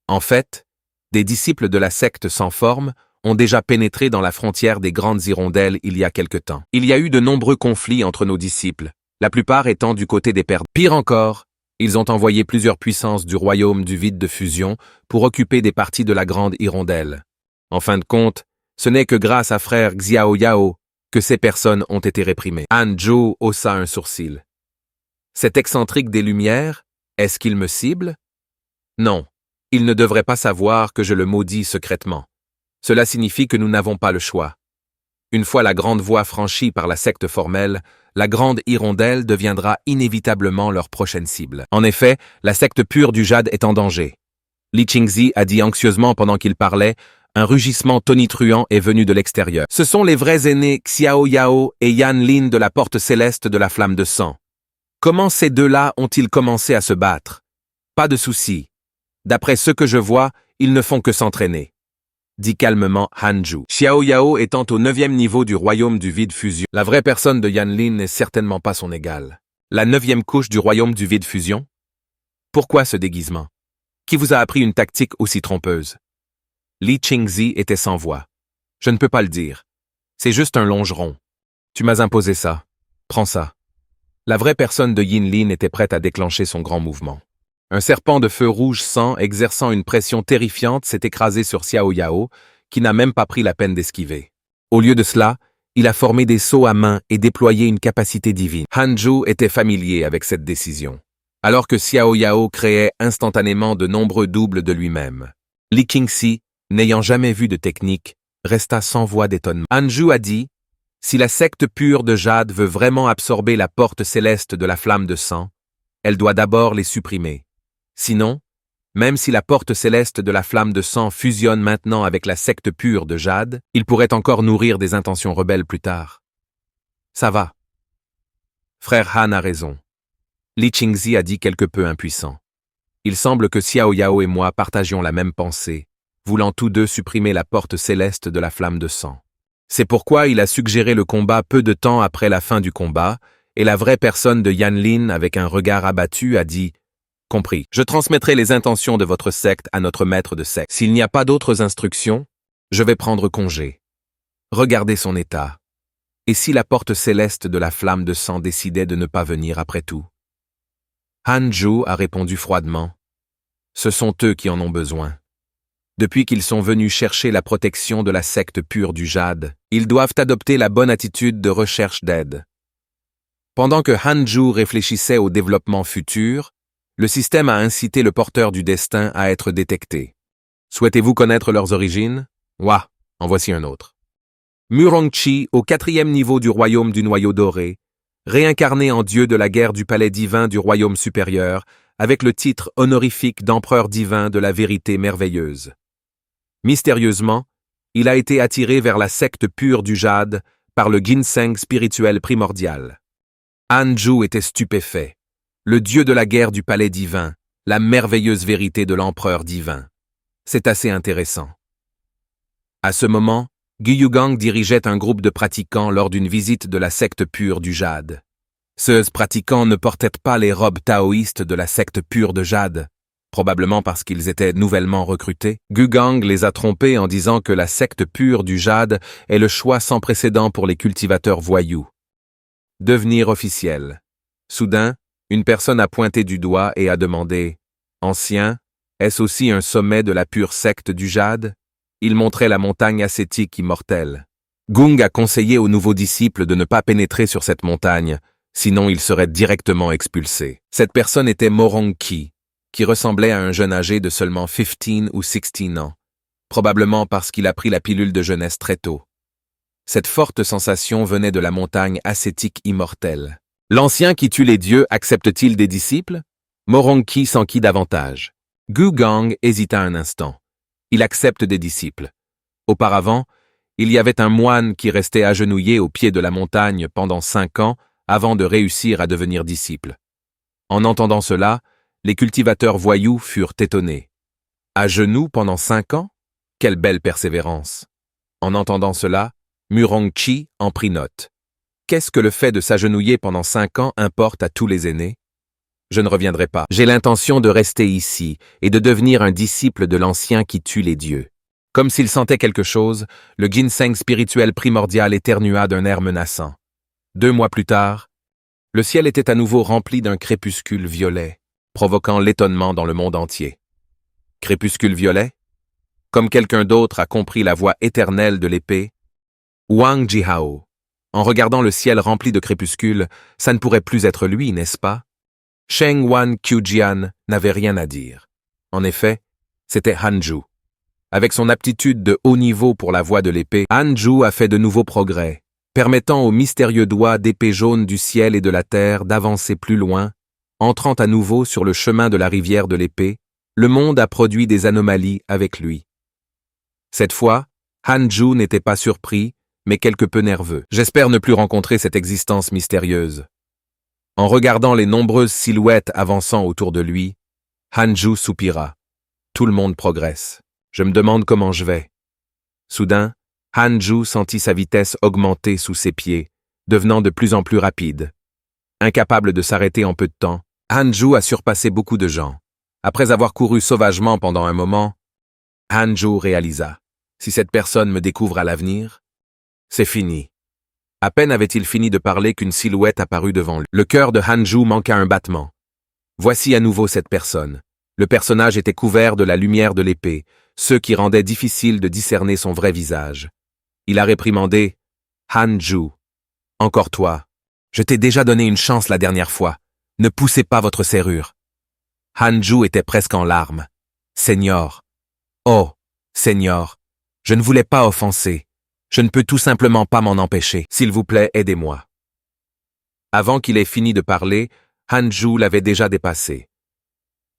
En fait, des disciples de la secte sans forme ont déjà pénétré dans la frontière des grandes hirondelles il y a quelque temps. Il y a eu de nombreux conflits entre nos disciples, la plupart étant du côté des perdants. Pire encore, Ils ont envoyé plusieurs puissances du royaume du vide de fusion pour occuper des parties de la grande hirondelle. En fin de compte, ce n'est que grâce à frère Xiao Yao que ces personnes ont été réprimées. Han Zhu haussa un sourcil. Cet excentrique des Lumières, est-ce qu'il me cible? Non, il ne devrait pas savoir que je le maudis secrètement. Cela signifie que nous n'avons pas le choix. Une fois la grande voie franchie par la secte formelle, la grande hirondelle deviendra inévitablement leur prochaine cible. En effet, la secte pure du jade est en danger. Li Qingzi a dit anxieusement pendant qu'il parlait, un rugissement tonitruant est venu de l'extérieur. Ce sont les vrais aînés Xiao Yao et Yan Lin de la porte céleste de la flamme de sang. Comment ces deux-là ont-ils commencé à se battre? Pas de souci. D'après ce que je vois, ils ne font que s'entraîner, dit calmement Han Zhu. Xiao Yao étant au 9e niveau du royaume du vide fusion, la vraie personne de Yan Lin n'est certainement pas son égale. La 9e couche du royaume du vide fusion? Pourquoi ce déguisement? Qui vous a appris une tactique aussi trompeuse? Li Qingzi était sans voix. Je ne peux pas le dire. C'est juste un longeron. Tu m'as imposé ça. Prends ça. La vraie personne de Yin Lin était prête à déclencher son grand mouvement. Un serpent de feu rouge sang, exerçant une pression terrifiante, s'est écrasé sur Xiao Yao, qui n'a même pas pris la peine d'esquiver. Au lieu de cela, il a formé des sauts à main et déployé une capacité divine. Han Zhu était familier avec cette décision, alors que Xiao Yao créait instantanément de nombreux doubles de lui-même. Li Qingzi, n'ayant jamais vu de technique, resta sans voix d'étonnement. Han Zhu a dit, « Si la secte pure de jade veut vraiment absorber la porte céleste de la flamme de sang, elle doit d'abord les supprimer. Sinon, même si la porte céleste de la flamme de sang fusionne maintenant avec la secte pure de jade, il pourrait encore nourrir des intentions rebelles plus tard. Ça va. Frère Han a raison. Li Qingzi a dit quelque peu impuissant. Il semble que Xiao Yao et moi partagions la même pensée, voulant tous deux supprimer la porte céleste de la flamme de sang. C'est pourquoi il a suggéré le combat peu de temps après la fin du combat, et la vraie personne de Yan Lin, avec un regard abattu, a dit « Compris, je transmettrai les intentions de votre secte à notre maître de secte. S'il n'y a pas d'autres instructions, je vais prendre congé. Regardez son état. Et si la porte céleste de la flamme de sang décidait de ne pas venir après tout ?» Han Zhu a répondu froidement « Ce sont eux qui en ont besoin. Depuis qu'ils sont venus chercher la protection de la secte pure du jade, ils doivent adopter la bonne attitude de recherche d'aide. » Pendant que Han Zhu réfléchissait au développement futur, le système a incité le porteur du destin à être détecté. Souhaitez-vous connaître leurs origines? Ouah, en voici un autre. Murongchi, au 4e niveau du royaume du noyau doré, réincarné en dieu de la guerre du palais divin du royaume supérieur, avec le titre honorifique d'empereur divin de la vérité merveilleuse. Mystérieusement, il a été attiré vers la secte pure du jade par le ginseng spirituel primordial. Han Zhu était stupéfait. Le dieu de la guerre du palais divin, la merveilleuse vérité de l'empereur divin. C'est assez intéressant. À ce moment, Guiyugang dirigeait un groupe de pratiquants lors d'une visite de la secte pure du jade. Ceux pratiquants ne portaient pas les robes taoïstes de la secte pure de jade, probablement parce qu'ils étaient nouvellement recrutés. Guiyugang les a trompés en disant que la secte pure du jade est le choix sans précédent pour les cultivateurs voyous. Devenir officiel. Soudain, une personne a pointé du doigt et a demandé « Ancien, est-ce aussi un sommet de la pure secte du jade ?» Il montrait la montagne ascétique immortelle. Gung a conseillé aux nouveaux disciples de ne pas pénétrer sur cette montagne, sinon ils seraient directement expulsés. Cette personne était Morongqi, qui ressemblait à un jeune âgé de seulement 15 ou 16 ans, probablement parce qu'il a pris la pilule de jeunesse très tôt. Cette forte sensation venait de la montagne ascétique immortelle. L'ancien qui tue les dieux accepte-t-il des disciples? Morongqi s'enquit davantage. Guiyugang hésita un instant. Il accepte des disciples. Auparavant, il y avait un moine qui restait agenouillé au pied de la montagne pendant 5 ans avant de réussir à devenir disciple. En entendant cela, les cultivateurs voyous furent étonnés. À genoux pendant 5 ans? Quelle belle persévérance! En entendant cela, Murongqi en prit note. Qu'est-ce que le fait de s'agenouiller pendant 5 ans importe à tous les aînés? Je ne reviendrai pas. J'ai l'intention de rester ici et de devenir un disciple de l'ancien qui tue les dieux. Comme s'il sentait quelque chose, le ginseng spirituel primordial éternua d'un air menaçant. 2 mois plus tard, le ciel était à nouveau rempli d'un crépuscule violet. provoquant l'étonnement dans le monde entier. Crépuscule violet? Comme quelqu'un d'autre a compris la voie éternelle de l'épée? Wang Jihao. En regardant le ciel rempli de crépuscules, ça ne pourrait plus être lui, n'est-ce pas? Sheng Wan Qiujian n'avait rien à dire. En effet, c'était Hanju. Avec son aptitude de haut niveau pour la voie de l'épée, Hanju a fait de nouveaux progrès, permettant au mystérieux doigt d'épée jaune du ciel et de la terre d'avancer plus loin, entrant à nouveau sur le chemin de la rivière de l'épée. Le monde a produit des anomalies avec lui. Cette fois, Hanju n'était pas surpris, mais quelque peu nerveux. J'espère ne plus rencontrer cette existence mystérieuse. En regardant les nombreuses silhouettes avançant autour de lui, Hanju soupira. Tout le monde progresse. Je me demande comment je vais. Soudain, Hanju sentit sa vitesse augmenter sous ses pieds, devenant de plus en plus rapide. Incapable de s'arrêter en peu de temps, Hanju a surpassé beaucoup de gens. Après avoir couru sauvagement pendant un moment, Hanju réalisa. Si cette personne me découvre à l'avenir, c'est fini. À peine avait-il fini de parler qu'une silhouette apparut devant lui. Le cœur de Hanju manqua un battement. Voici à nouveau cette personne. Le personnage était couvert de la lumière de l'épée, ce qui rendait difficile de discerner son vrai visage. Il a réprimandé « Hanju, encore toi. Je t'ai déjà donné une chance la dernière fois. Ne poussez pas votre serrure. » Hanju était presque en larmes. « Seigneur. Oh, Seigneur. Je ne voulais pas offenser. Je ne peux tout simplement pas m'en empêcher. S'il vous plaît, aidez-moi. » Avant qu'il ait fini de parler, Hanju l'avait déjà dépassé.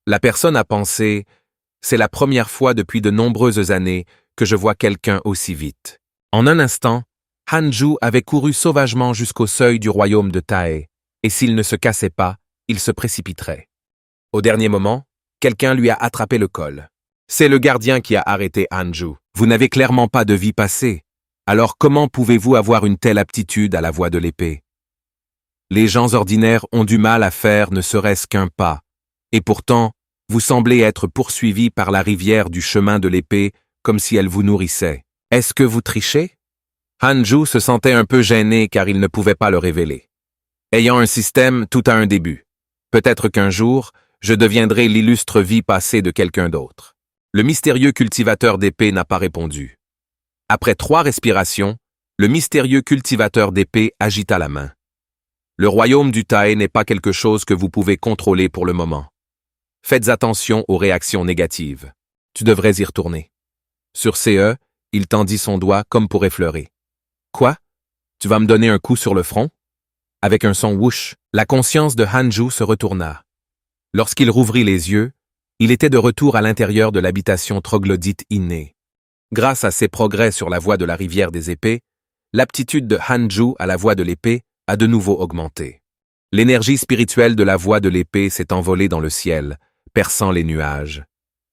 La personne a pensé « C'est la première fois depuis de nombreuses années que je vois quelqu'un aussi vite. » En un instant, Hanju avait couru sauvagement jusqu'au seuil du royaume de Tae, et s'il ne se cassait pas, il se précipiterait. Au dernier moment, quelqu'un lui a attrapé le col. C'est le gardien qui a arrêté Hanju. Vous n'avez clairement pas de vie passée. Alors comment pouvez-vous avoir une telle aptitude à la voie de l'épée? Les gens ordinaires ont du mal à faire ne serait-ce qu'un pas, et pourtant, vous semblez être poursuivi par la rivière du chemin de l'épée comme si elle vous nourrissait. Est-ce que vous trichez? Hanju se sentait un peu gêné car il ne pouvait pas le révéler. Ayant un système, tout a un début. Peut-être qu'un jour, je deviendrai l'illustre vie passée de quelqu'un d'autre. Le mystérieux cultivateur d'épée n'a pas répondu. Après 3 respirations, le mystérieux cultivateur d'épée agita la main. Le royaume du Tae n'est pas quelque chose que vous pouvez contrôler pour le moment. Faites attention aux réactions négatives. Tu devrais y retourner. Sur CE, il tendit son doigt comme pour effleurer. Quoi? Tu vas me donner un coup sur le front? Avec un son whoosh, la conscience de Hanju se retourna. Lorsqu'il rouvrit les yeux, il était de retour à l'intérieur de l'habitation troglodyte innée. Grâce à ses progrès sur la voie de la rivière des épées, l'aptitude de Hanju à la voie de l'épée a de nouveau augmenté. L'énergie spirituelle de la voie de l'épée s'est envolée dans le ciel, perçant les nuages.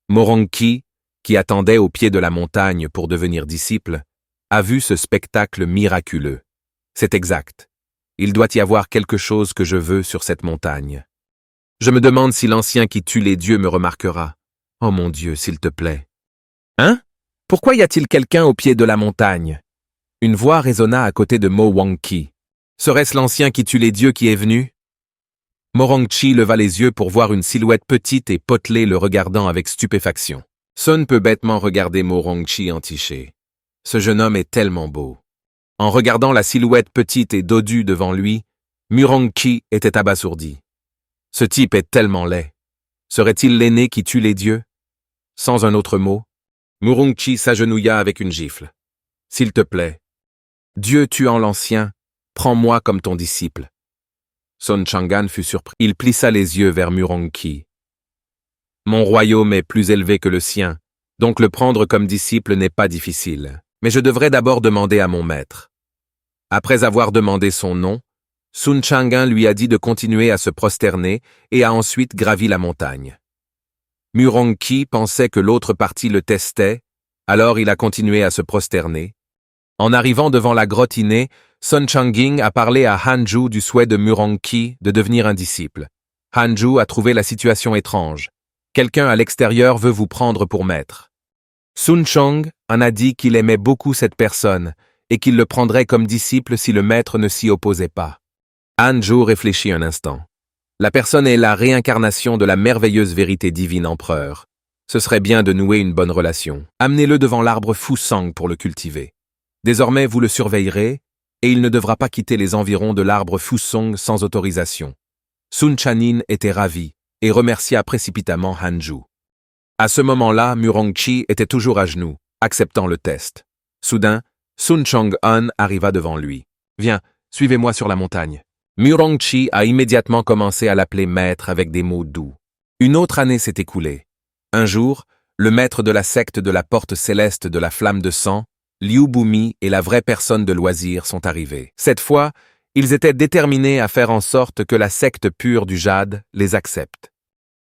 Moronki, qui attendait au pied de la montagne pour devenir disciple, a vu ce spectacle miraculeux. C'est exact. Il doit y avoir quelque chose que je veux sur cette montagne. Je me demande si l'ancien qui tue les dieux me remarquera. Oh mon Dieu, s'il te plaît. Hein? Pourquoi y a-t-il quelqu'un au pied de la montagne? Une voix résonna à côté de Mo Wangqi. Serait-ce l'ancien qui tue les dieux qui est venu? Morongchi leva les yeux pour voir une silhouette petite et potelée le regardant avec stupéfaction. Sun peut bêtement regarder Morongchi entiché. Ce jeune homme est tellement beau. En regardant la silhouette petite et dodue devant lui, Murongchi était abasourdi. Ce type est tellement laid. Serait-il l'aîné qui tue les dieux? Sans un autre mot, Murongchi s'agenouilla avec une gifle. S'il te plaît, Dieu tuant l'ancien, prends-moi comme ton disciple. Sun Chang'an fut surpris. Il plissa les yeux vers Murongchi. Mon royaume est plus élevé que le sien, donc le prendre comme disciple n'est pas difficile. Mais je devrais d'abord demander à mon maître. Après avoir demandé son nom, Sun Chang'an lui a dit de continuer à se prosterner et a ensuite gravi la montagne. Murongchi pensait que l'autre partie le testait, alors il a continué à se prosterner. En arrivant devant la grotte innée, Sun Chang'ing a parlé à Hanju du souhait de Murongchi de devenir un disciple. Hanju a trouvé la situation étrange. Quelqu'un à l'extérieur veut vous prendre pour maître. Sun Chong en a dit qu'il aimait beaucoup cette personne et qu'il le prendrait comme disciple si le maître ne s'y opposait pas. Hanju réfléchit un instant. La personne est la réincarnation de la merveilleuse vérité divine empereur. Ce serait bien de nouer une bonne relation. Amenez-le devant l'arbre Fusang pour le cultiver. Désormais, vous le surveillerez, et il ne devra pas quitter les environs de l'arbre Fusong sans autorisation. Sun Chanin était ravi et remercia précipitamment Hanju. À ce moment-là, Murongchi était toujours à genoux, acceptant le test. Soudain, Sun Chong-un arriva devant lui. « Viens, suivez-moi sur la montagne. » Murongchi a immédiatement commencé à l'appeler maître avec des mots doux. Une autre année s'est écoulée. Un jour, le maître de la secte de la porte céleste de la flamme de sang, Liu Bumi et la vraie personne de loisir sont arrivés. Cette fois, ils étaient déterminés à faire en sorte que la secte pure du jade les accepte.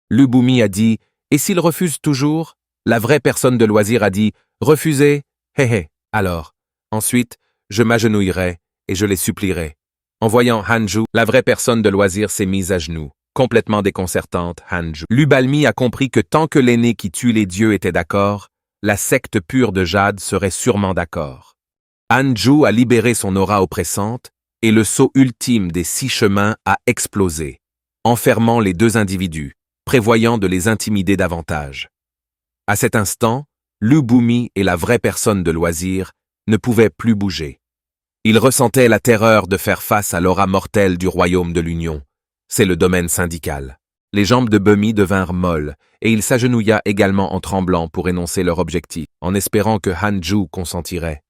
Liu Bumi a dit « Et s'ils refusent toujours ?» La vraie personne de loisir a dit « Refusez, hé hé, alors. Ensuite, je m'agenouillerai et je les supplierai. » En voyant Hanju, la vraie personne de loisir s'est mise à genoux. Complètement déconcertante, Hanju. Lubalmi a compris que tant que l'aîné qui tue les dieux était d'accord, la secte pure de jade serait sûrement d'accord. Hanju a libéré son aura oppressante et le sceau ultime des 6 chemins a explosé, enfermant les deux individus, prévoyant de les intimider davantage. À cet instant, Liu Bumi et la vraie personne de loisir ne pouvaient plus bouger. Ils ressentaient la terreur de faire face à l'aura mortelle du royaume de l'Union. C'est le domaine syndical. Les jambes de Bumi devinrent molles, et il s'agenouilla également en tremblant pour énoncer leur objectif, en espérant que Hanju consentirait.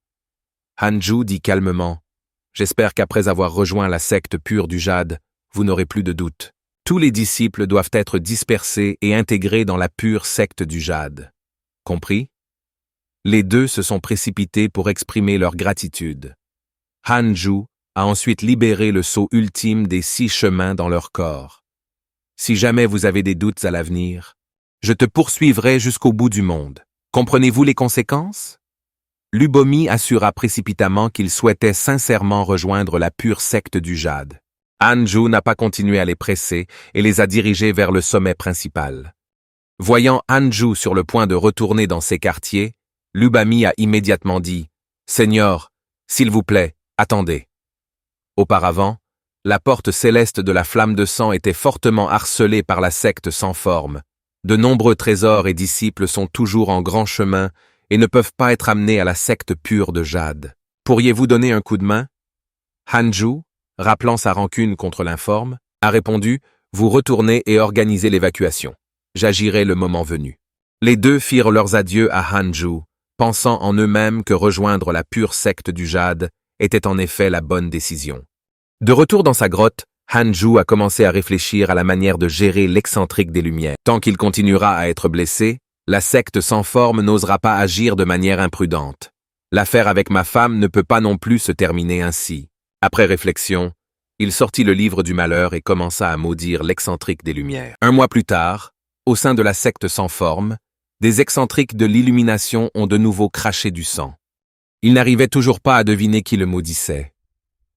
Hanju dit calmement « J'espère qu'après avoir rejoint la secte pure du jade, vous n'aurez plus de doute. Tous les disciples doivent être dispersés et intégrés dans la pure secte du jade. Compris ?» Les deux se sont précipités pour exprimer leur gratitude. Hanju a ensuite libéré le sceau ultime des 6 chemins dans leur corps. Si jamais vous avez des doutes à l'avenir, je te poursuivrai jusqu'au bout du monde. Comprenez-vous les conséquences? Liu Bumi assura précipitamment qu'il souhaitait sincèrement rejoindre la pure secte du jade. Hanju n'a pas continué à les presser et les a dirigés vers le sommet principal. Voyant Hanju sur le point de retourner dans ses quartiers, Liu Bumi a immédiatement dit « Seigneur, s'il vous plaît, attendez. » Auparavant, la porte céleste de la flamme de sang était fortement harcelée par la secte sans forme. De nombreux trésors et disciples sont toujours en grand chemin et ne peuvent pas être amenés à la secte pure de jade. Pourriez-vous donner un coup de main? Hanju, rappelant sa rancune contre l'informe, a répondu « Vous retournez et organisez l'évacuation. J'agirai le moment venu. » Les deux firent leurs adieux à Hanju, pensant en eux-mêmes que rejoindre la pure secte du jade était en effet la bonne décision. De retour dans sa grotte, Hanju a commencé à réfléchir à la manière de gérer l'excentrique des Lumières. Tant qu'il continuera à être blessé, la secte sans forme n'osera pas agir de manière imprudente. L'affaire avec ma femme ne peut pas non plus se terminer ainsi. Après réflexion, il sortit le livre du malheur et commença à maudire l'excentrique des Lumières. Un mois plus tard, au sein de la secte sans forme, des excentriques de l'illumination ont de nouveau craché du sang. Ils n'arrivaient toujours pas à deviner qui le maudissait.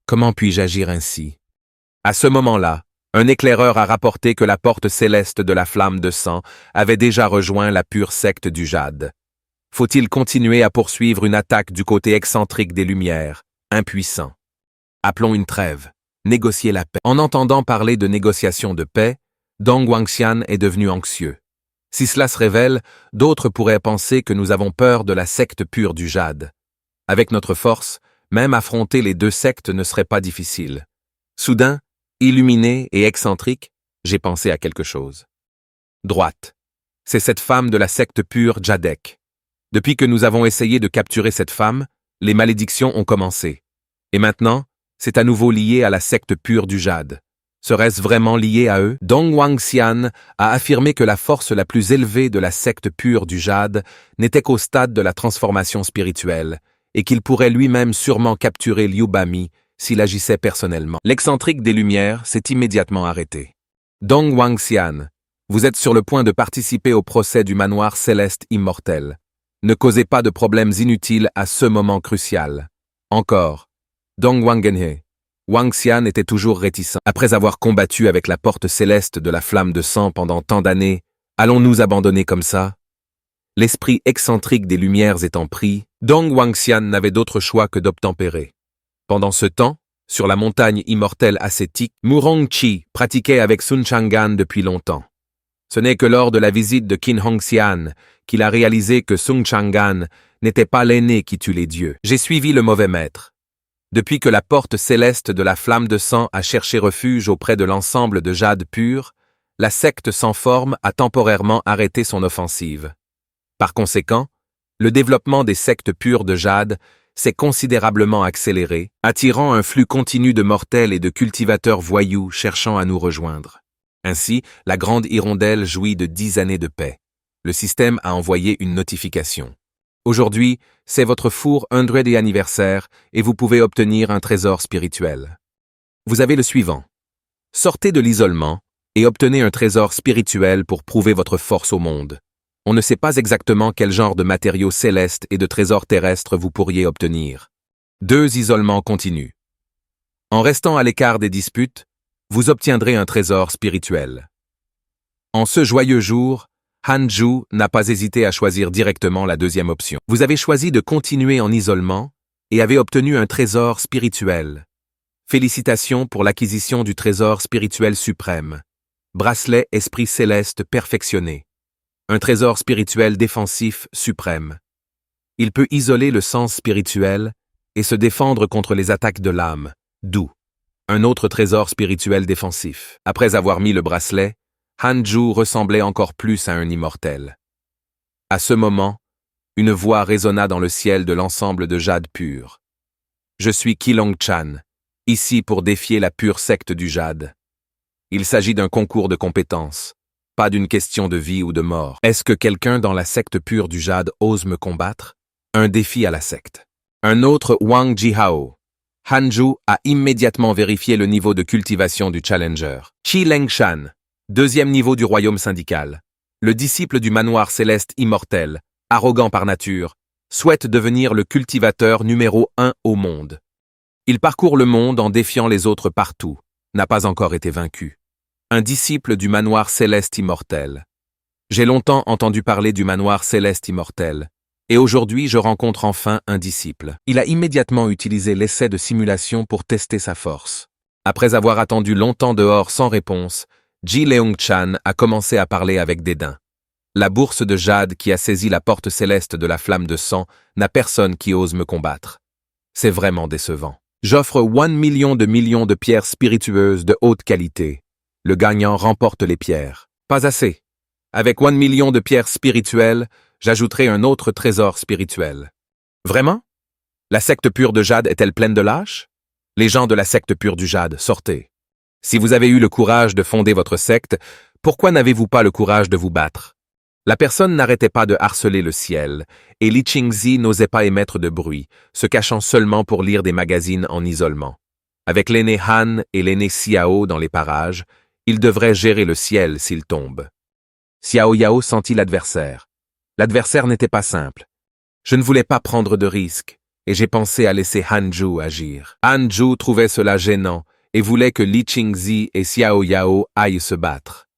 Comment puis-je agir ainsi? À ce moment-là, un éclaireur a rapporté que la porte céleste de la flamme de sang avait déjà rejoint la pure secte du jade. Faut-il continuer à poursuivre une attaque du côté excentrique des Lumières, impuissant? Appelons une trêve, négocier la paix. En entendant parler de négociation de paix, Dong Wangxian est devenu anxieux. Si cela se révèle, d'autres pourraient penser que nous avons peur de la secte pure du jade. Avec notre force, même affronter les deux sectes ne serait pas difficile. Soudain, illuminé et excentrique, j'ai pensé à quelque chose. Droite. C'est cette femme de la secte pure Jadek. Depuis que nous avons essayé de capturer cette femme, les malédictions ont commencé. Et maintenant, c'est à nouveau lié à la secte pure du jade. Serait-ce vraiment lié à eux? Dong Wangxian a affirmé que la force la plus élevée de la secte pure du jade n'était qu'au stade de la transformation spirituelle, et qu'il pourrait lui-même sûrement capturer Liu Bumi s'il agissait personnellement. L'excentrique des Lumières s'est immédiatement arrêté. Dong Wangxian, vous êtes sur le point de participer au procès du manoir céleste immortel. Ne causez pas de problèmes inutiles à ce moment crucial. Encore. Dong Wangenhe. Wangxian était toujours réticent. Après avoir combattu avec la porte céleste de la flamme de sang pendant tant d'années, allons-nous abandonner comme ça? L'esprit excentrique des Lumières étant pris, Dong Wangxian n'avait d'autre choix que d'obtempérer. Pendant ce temps, sur la montagne immortelle ascétique, Murong-chi pratiquait avec Sun Chang'an depuis longtemps. Ce n'est que lors de la visite de Qin Hongxian qu'il a réalisé que Sun Chang'an n'était pas l'aîné qui tue les dieux. J'ai suivi le mauvais maître. Depuis que la porte céleste de la flamme de sang a cherché refuge auprès de l'ensemble de jade pur, la secte sans forme a temporairement arrêté son offensive. Par conséquent, le développement des sectes pures de jade s'est considérablement accéléré, attirant un flux continu de mortels et de cultivateurs voyous cherchant à nous rejoindre. Ainsi, la grande hirondelle jouit de 10 années de paix. Le système a envoyé une notification. Aujourd'hui, c'est votre four 100e anniversaire et vous pouvez obtenir un trésor spirituel. Vous avez le suivant. Sortez de l'isolement et obtenez un trésor spirituel pour prouver votre force au monde. On ne sait pas exactement quel genre de matériaux célestes et de trésors terrestres vous pourriez obtenir. 2 isolements continus. En restant à l'écart des disputes, vous obtiendrez un trésor spirituel. En ce joyeux jour, Hanju n'a pas hésité à choisir directement la deuxième option. Vous avez choisi de continuer en isolement et avez obtenu un trésor spirituel. Félicitations pour l'acquisition du trésor spirituel suprême. Bracelet esprit céleste perfectionné. Un trésor spirituel défensif suprême. Il peut isoler le sens spirituel et se défendre contre les attaques de l'âme, d'où un autre trésor spirituel défensif. Après avoir mis le bracelet, Hanju ressemblait encore plus à un immortel. À ce moment, une voix résonna dans le ciel de l'ensemble de jade pur. Je suis Qilong-chan, ici pour défier la pure secte du jade. Il s'agit d'un concours de compétences, pas d'une question de vie ou de mort. Est-ce que quelqu'un dans la secte pure du jade ose me combattre? Un défi à la secte. Un autre Wang Jihao. Hanju a immédiatement vérifié le niveau de cultivation du challenger. Qi Lengshan. 2e niveau du royaume syndical. Le disciple du manoir céleste immortel, arrogant par nature, souhaite devenir le cultivateur numéro 1 au monde. Il parcourt le monde en défiant les autres partout, n'a pas encore été vaincu. Un disciple du manoir céleste immortel. J'ai longtemps entendu parler du manoir céleste immortel, et aujourd'hui je rencontre enfin un disciple. Il a immédiatement utilisé l'essai de simulation pour tester sa force. Après avoir attendu longtemps dehors sans réponse, Ji Leong-chan a commencé à parler avec dédain. La bourse de jade qui a saisi la porte céleste de la flamme de sang n'a personne qui ose me combattre. C'est vraiment décevant. J'offre 1 million de pierres spiritueuses de haute qualité. Le gagnant remporte les pierres. Pas assez. Avec 1 million de pierres spirituelles, j'ajouterai un autre trésor spirituel. Vraiment? La secte pure de jade est-elle pleine de lâches? Les gens de la secte pure du jade, sortez. Si vous avez eu le courage de fonder votre secte, pourquoi n'avez-vous pas le courage de vous battre? La personne n'arrêtait pas de harceler le ciel, et Li Qingzi n'osait pas émettre de bruit, se cachant seulement pour lire des magazines en isolement. Avec l'aîné Han et l'aîné Xiao dans les parages, il devrait gérer le ciel s'il tombe. Xiao Yao sentit l'adversaire. L'adversaire n'était pas simple. Je ne voulais pas prendre de risques, et j'ai pensé à laisser Hanju agir. Hanju trouvait cela gênant, et voulait que Li Qingzi et Xiao Yao aillent se battre.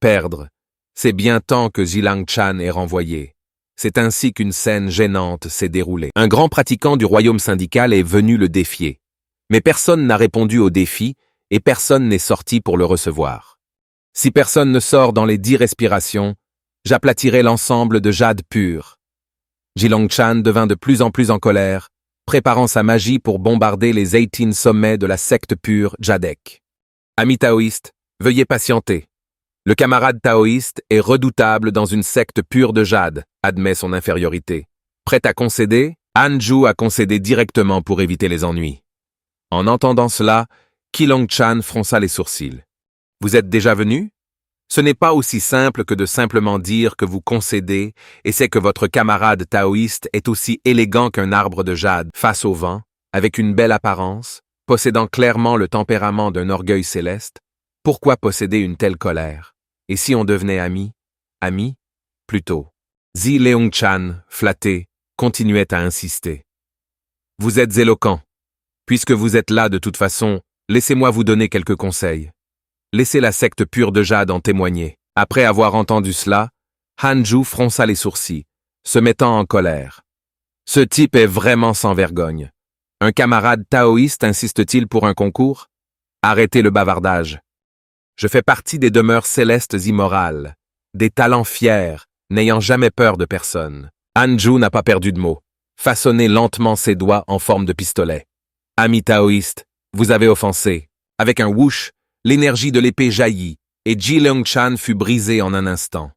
Perdre. C'est bien temps que Jilang-chan est renvoyé. C'est ainsi qu'une scène gênante s'est déroulée. Un grand pratiquant du royaume syndical est venu le défier. Mais personne n'a répondu au défi et personne n'est sorti pour le recevoir. Si personne ne sort dans les 10 respirations, j'aplatirai l'ensemble de jade pur. Jilang-chan devint de plus en plus en colère, préparant sa magie pour bombarder les 18 sommets de la secte pure Jadek. Amis taoïstes, veuillez patienter. Le camarade taoïste est redoutable dans une secte pure de jade, admet son infériorité. Prêt à concéder, Hanju a concédé directement pour éviter les ennuis. En entendant cela, Qilong-chan fronça les sourcils. Vous êtes déjà venu? Ce n'est pas aussi simple que de simplement dire que vous concédez, et c'est que votre camarade taoïste est aussi élégant qu'un arbre de jade face au vent, avec une belle apparence, possédant clairement le tempérament d'un orgueil céleste. Pourquoi posséder une telle colère? Et si on devenait amis? Amis? Plutôt. Ji Leong-chan, flatté, continuait à insister. Vous êtes éloquent. Puisque vous êtes là de toute façon, laissez-moi vous donner quelques conseils. Laissez la secte pure de jade en témoigner. Après avoir entendu cela, Hanju fronça les sourcils, se mettant en colère. Ce type est vraiment sans vergogne. Un camarade taoïste insiste-t-il pour un concours? Arrêtez le bavardage. Je fais partie des demeures célestes immorales, des talents fiers, n'ayant jamais peur de personne. Hanju n'a pas perdu de mots, façonné lentement ses doigts en forme de pistolet. Ami taoïste, vous avez offensé. Avec un whoosh, l'énergie de l'épée jaillit, et Ji-Leung-chan fut brisé en un instant.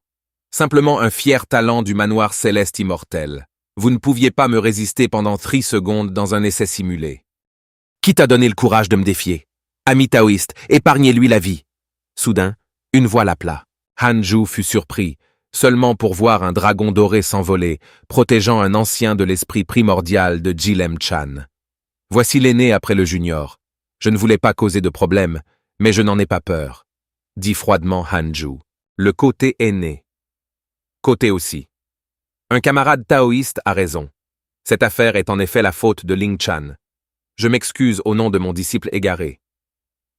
Simplement un fier talent du manoir céleste immortel. Vous ne pouviez pas me résister pendant 3 secondes dans un essai simulé. Qui t'a donné le courage de me défier? Ami taoïste, épargnez-lui la vie. Soudain, une voix l'appela. Hanju fut surpris, seulement pour voir un dragon doré s'envoler, protégeant un ancien de l'esprit primordial de Ji-Leung-chan. Voici l'aîné après le junior. Je ne voulais pas causer de problème, mais je n'en ai pas peur, dit froidement Hanju. Le côté aîné. Côté aussi. Un camarade taoïste a raison. Cette affaire est en effet la faute de Ling-chan. Je m'excuse au nom de mon disciple égaré.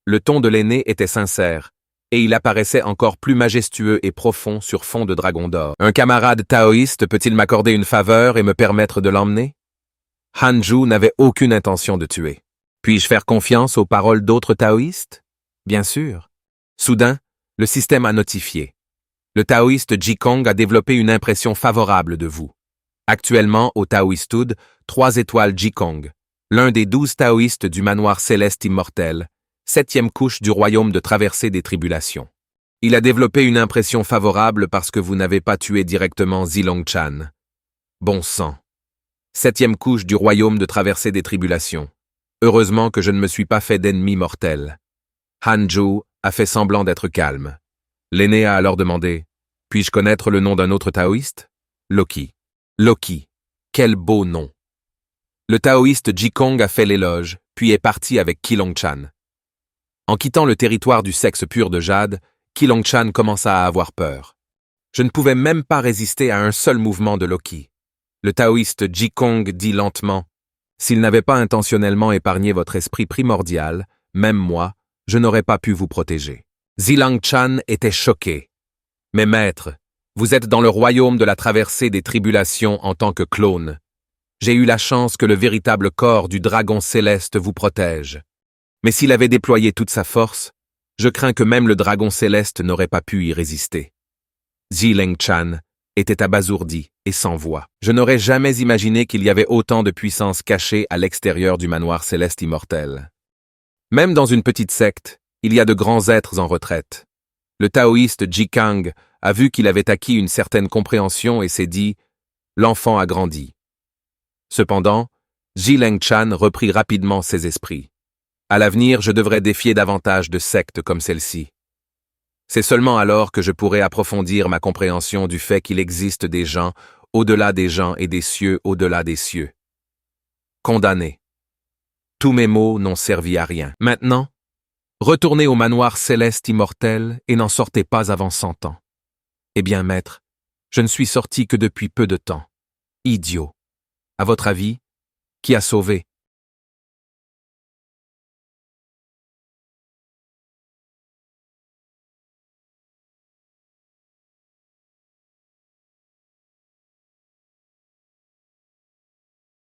Le ton de l'aîné était sincère, et il apparaissait encore plus majestueux et profond sur fond de dragon d'or. Un camarade taoïste peut-il m'accorder une faveur et me permettre de l'emmener? Hanju n'avait aucune intention de tuer. Puis-je faire confiance aux paroles d'autres taoïstes? Bien sûr. Soudain, le système a notifié. Le taoïste Jikong a développé une impression favorable de vous. Actuellement, au Taoïstoud, 3 étoiles Jikong, l'un des 12 taoïstes du manoir céleste immortel, 7e couche du royaume de traversée des tribulations. Il a développé une impression favorable parce que vous n'avez pas tué directement Ji-Leung-chan. Bon sang. 7e couche du royaume de traversée des tribulations. Heureusement que je ne me suis pas fait d'ennemi mortel. Hanju a fait semblant d'être calme. L'aîné a alors demandé « Puis-je connaître le nom d'un autre taoïste ?» Loki. Loki. Quel beau nom. Le taoïste Jikong a fait l'éloge, puis est parti avec Ki-Long-chan. En quittant le territoire du sexe pur de Jade, Ki-Long-chan commença à avoir peur. Je ne pouvais même pas résister à un seul mouvement de Loki. Le taoïste Jikong dit lentement « S'il n'avait pas intentionnellement épargné votre esprit primordial, même moi, je n'aurais pas pu vous protéger. » Ji-Leung-chan était choqué. « Mais maître, vous êtes dans le royaume de la traversée des tribulations en tant que clone. J'ai eu la chance que le véritable corps du dragon céleste vous protège. Mais s'il avait déployé toute sa force, je crains que même le dragon céleste n'aurait pas pu y résister. » Ji-Leung-chan était abasourdi et sans voix. Je n'aurais jamais imaginé qu'il y avait autant de puissance cachée à l'extérieur du manoir céleste immortel. Même dans une petite secte, il y a de grands êtres en retraite. Le taoïste Jikang a vu qu'il avait acquis une certaine compréhension et s'est dit « L'enfant a grandi ». Cependant, Ji-Leung-chan reprit rapidement ses esprits. À l'avenir, je devrais défier davantage de sectes comme celle-ci. C'est seulement alors que je pourrai approfondir ma compréhension du fait qu'il existe des gens au-delà des gens et des cieux au-delà des cieux. Condamné. Tous mes mots n'ont servi à rien. Maintenant, retournez au manoir céleste immortel et n'en sortez pas avant 100 ans. Eh bien, maître, je ne suis sorti que depuis peu de temps. Idiot. À votre avis, qui a sauvé?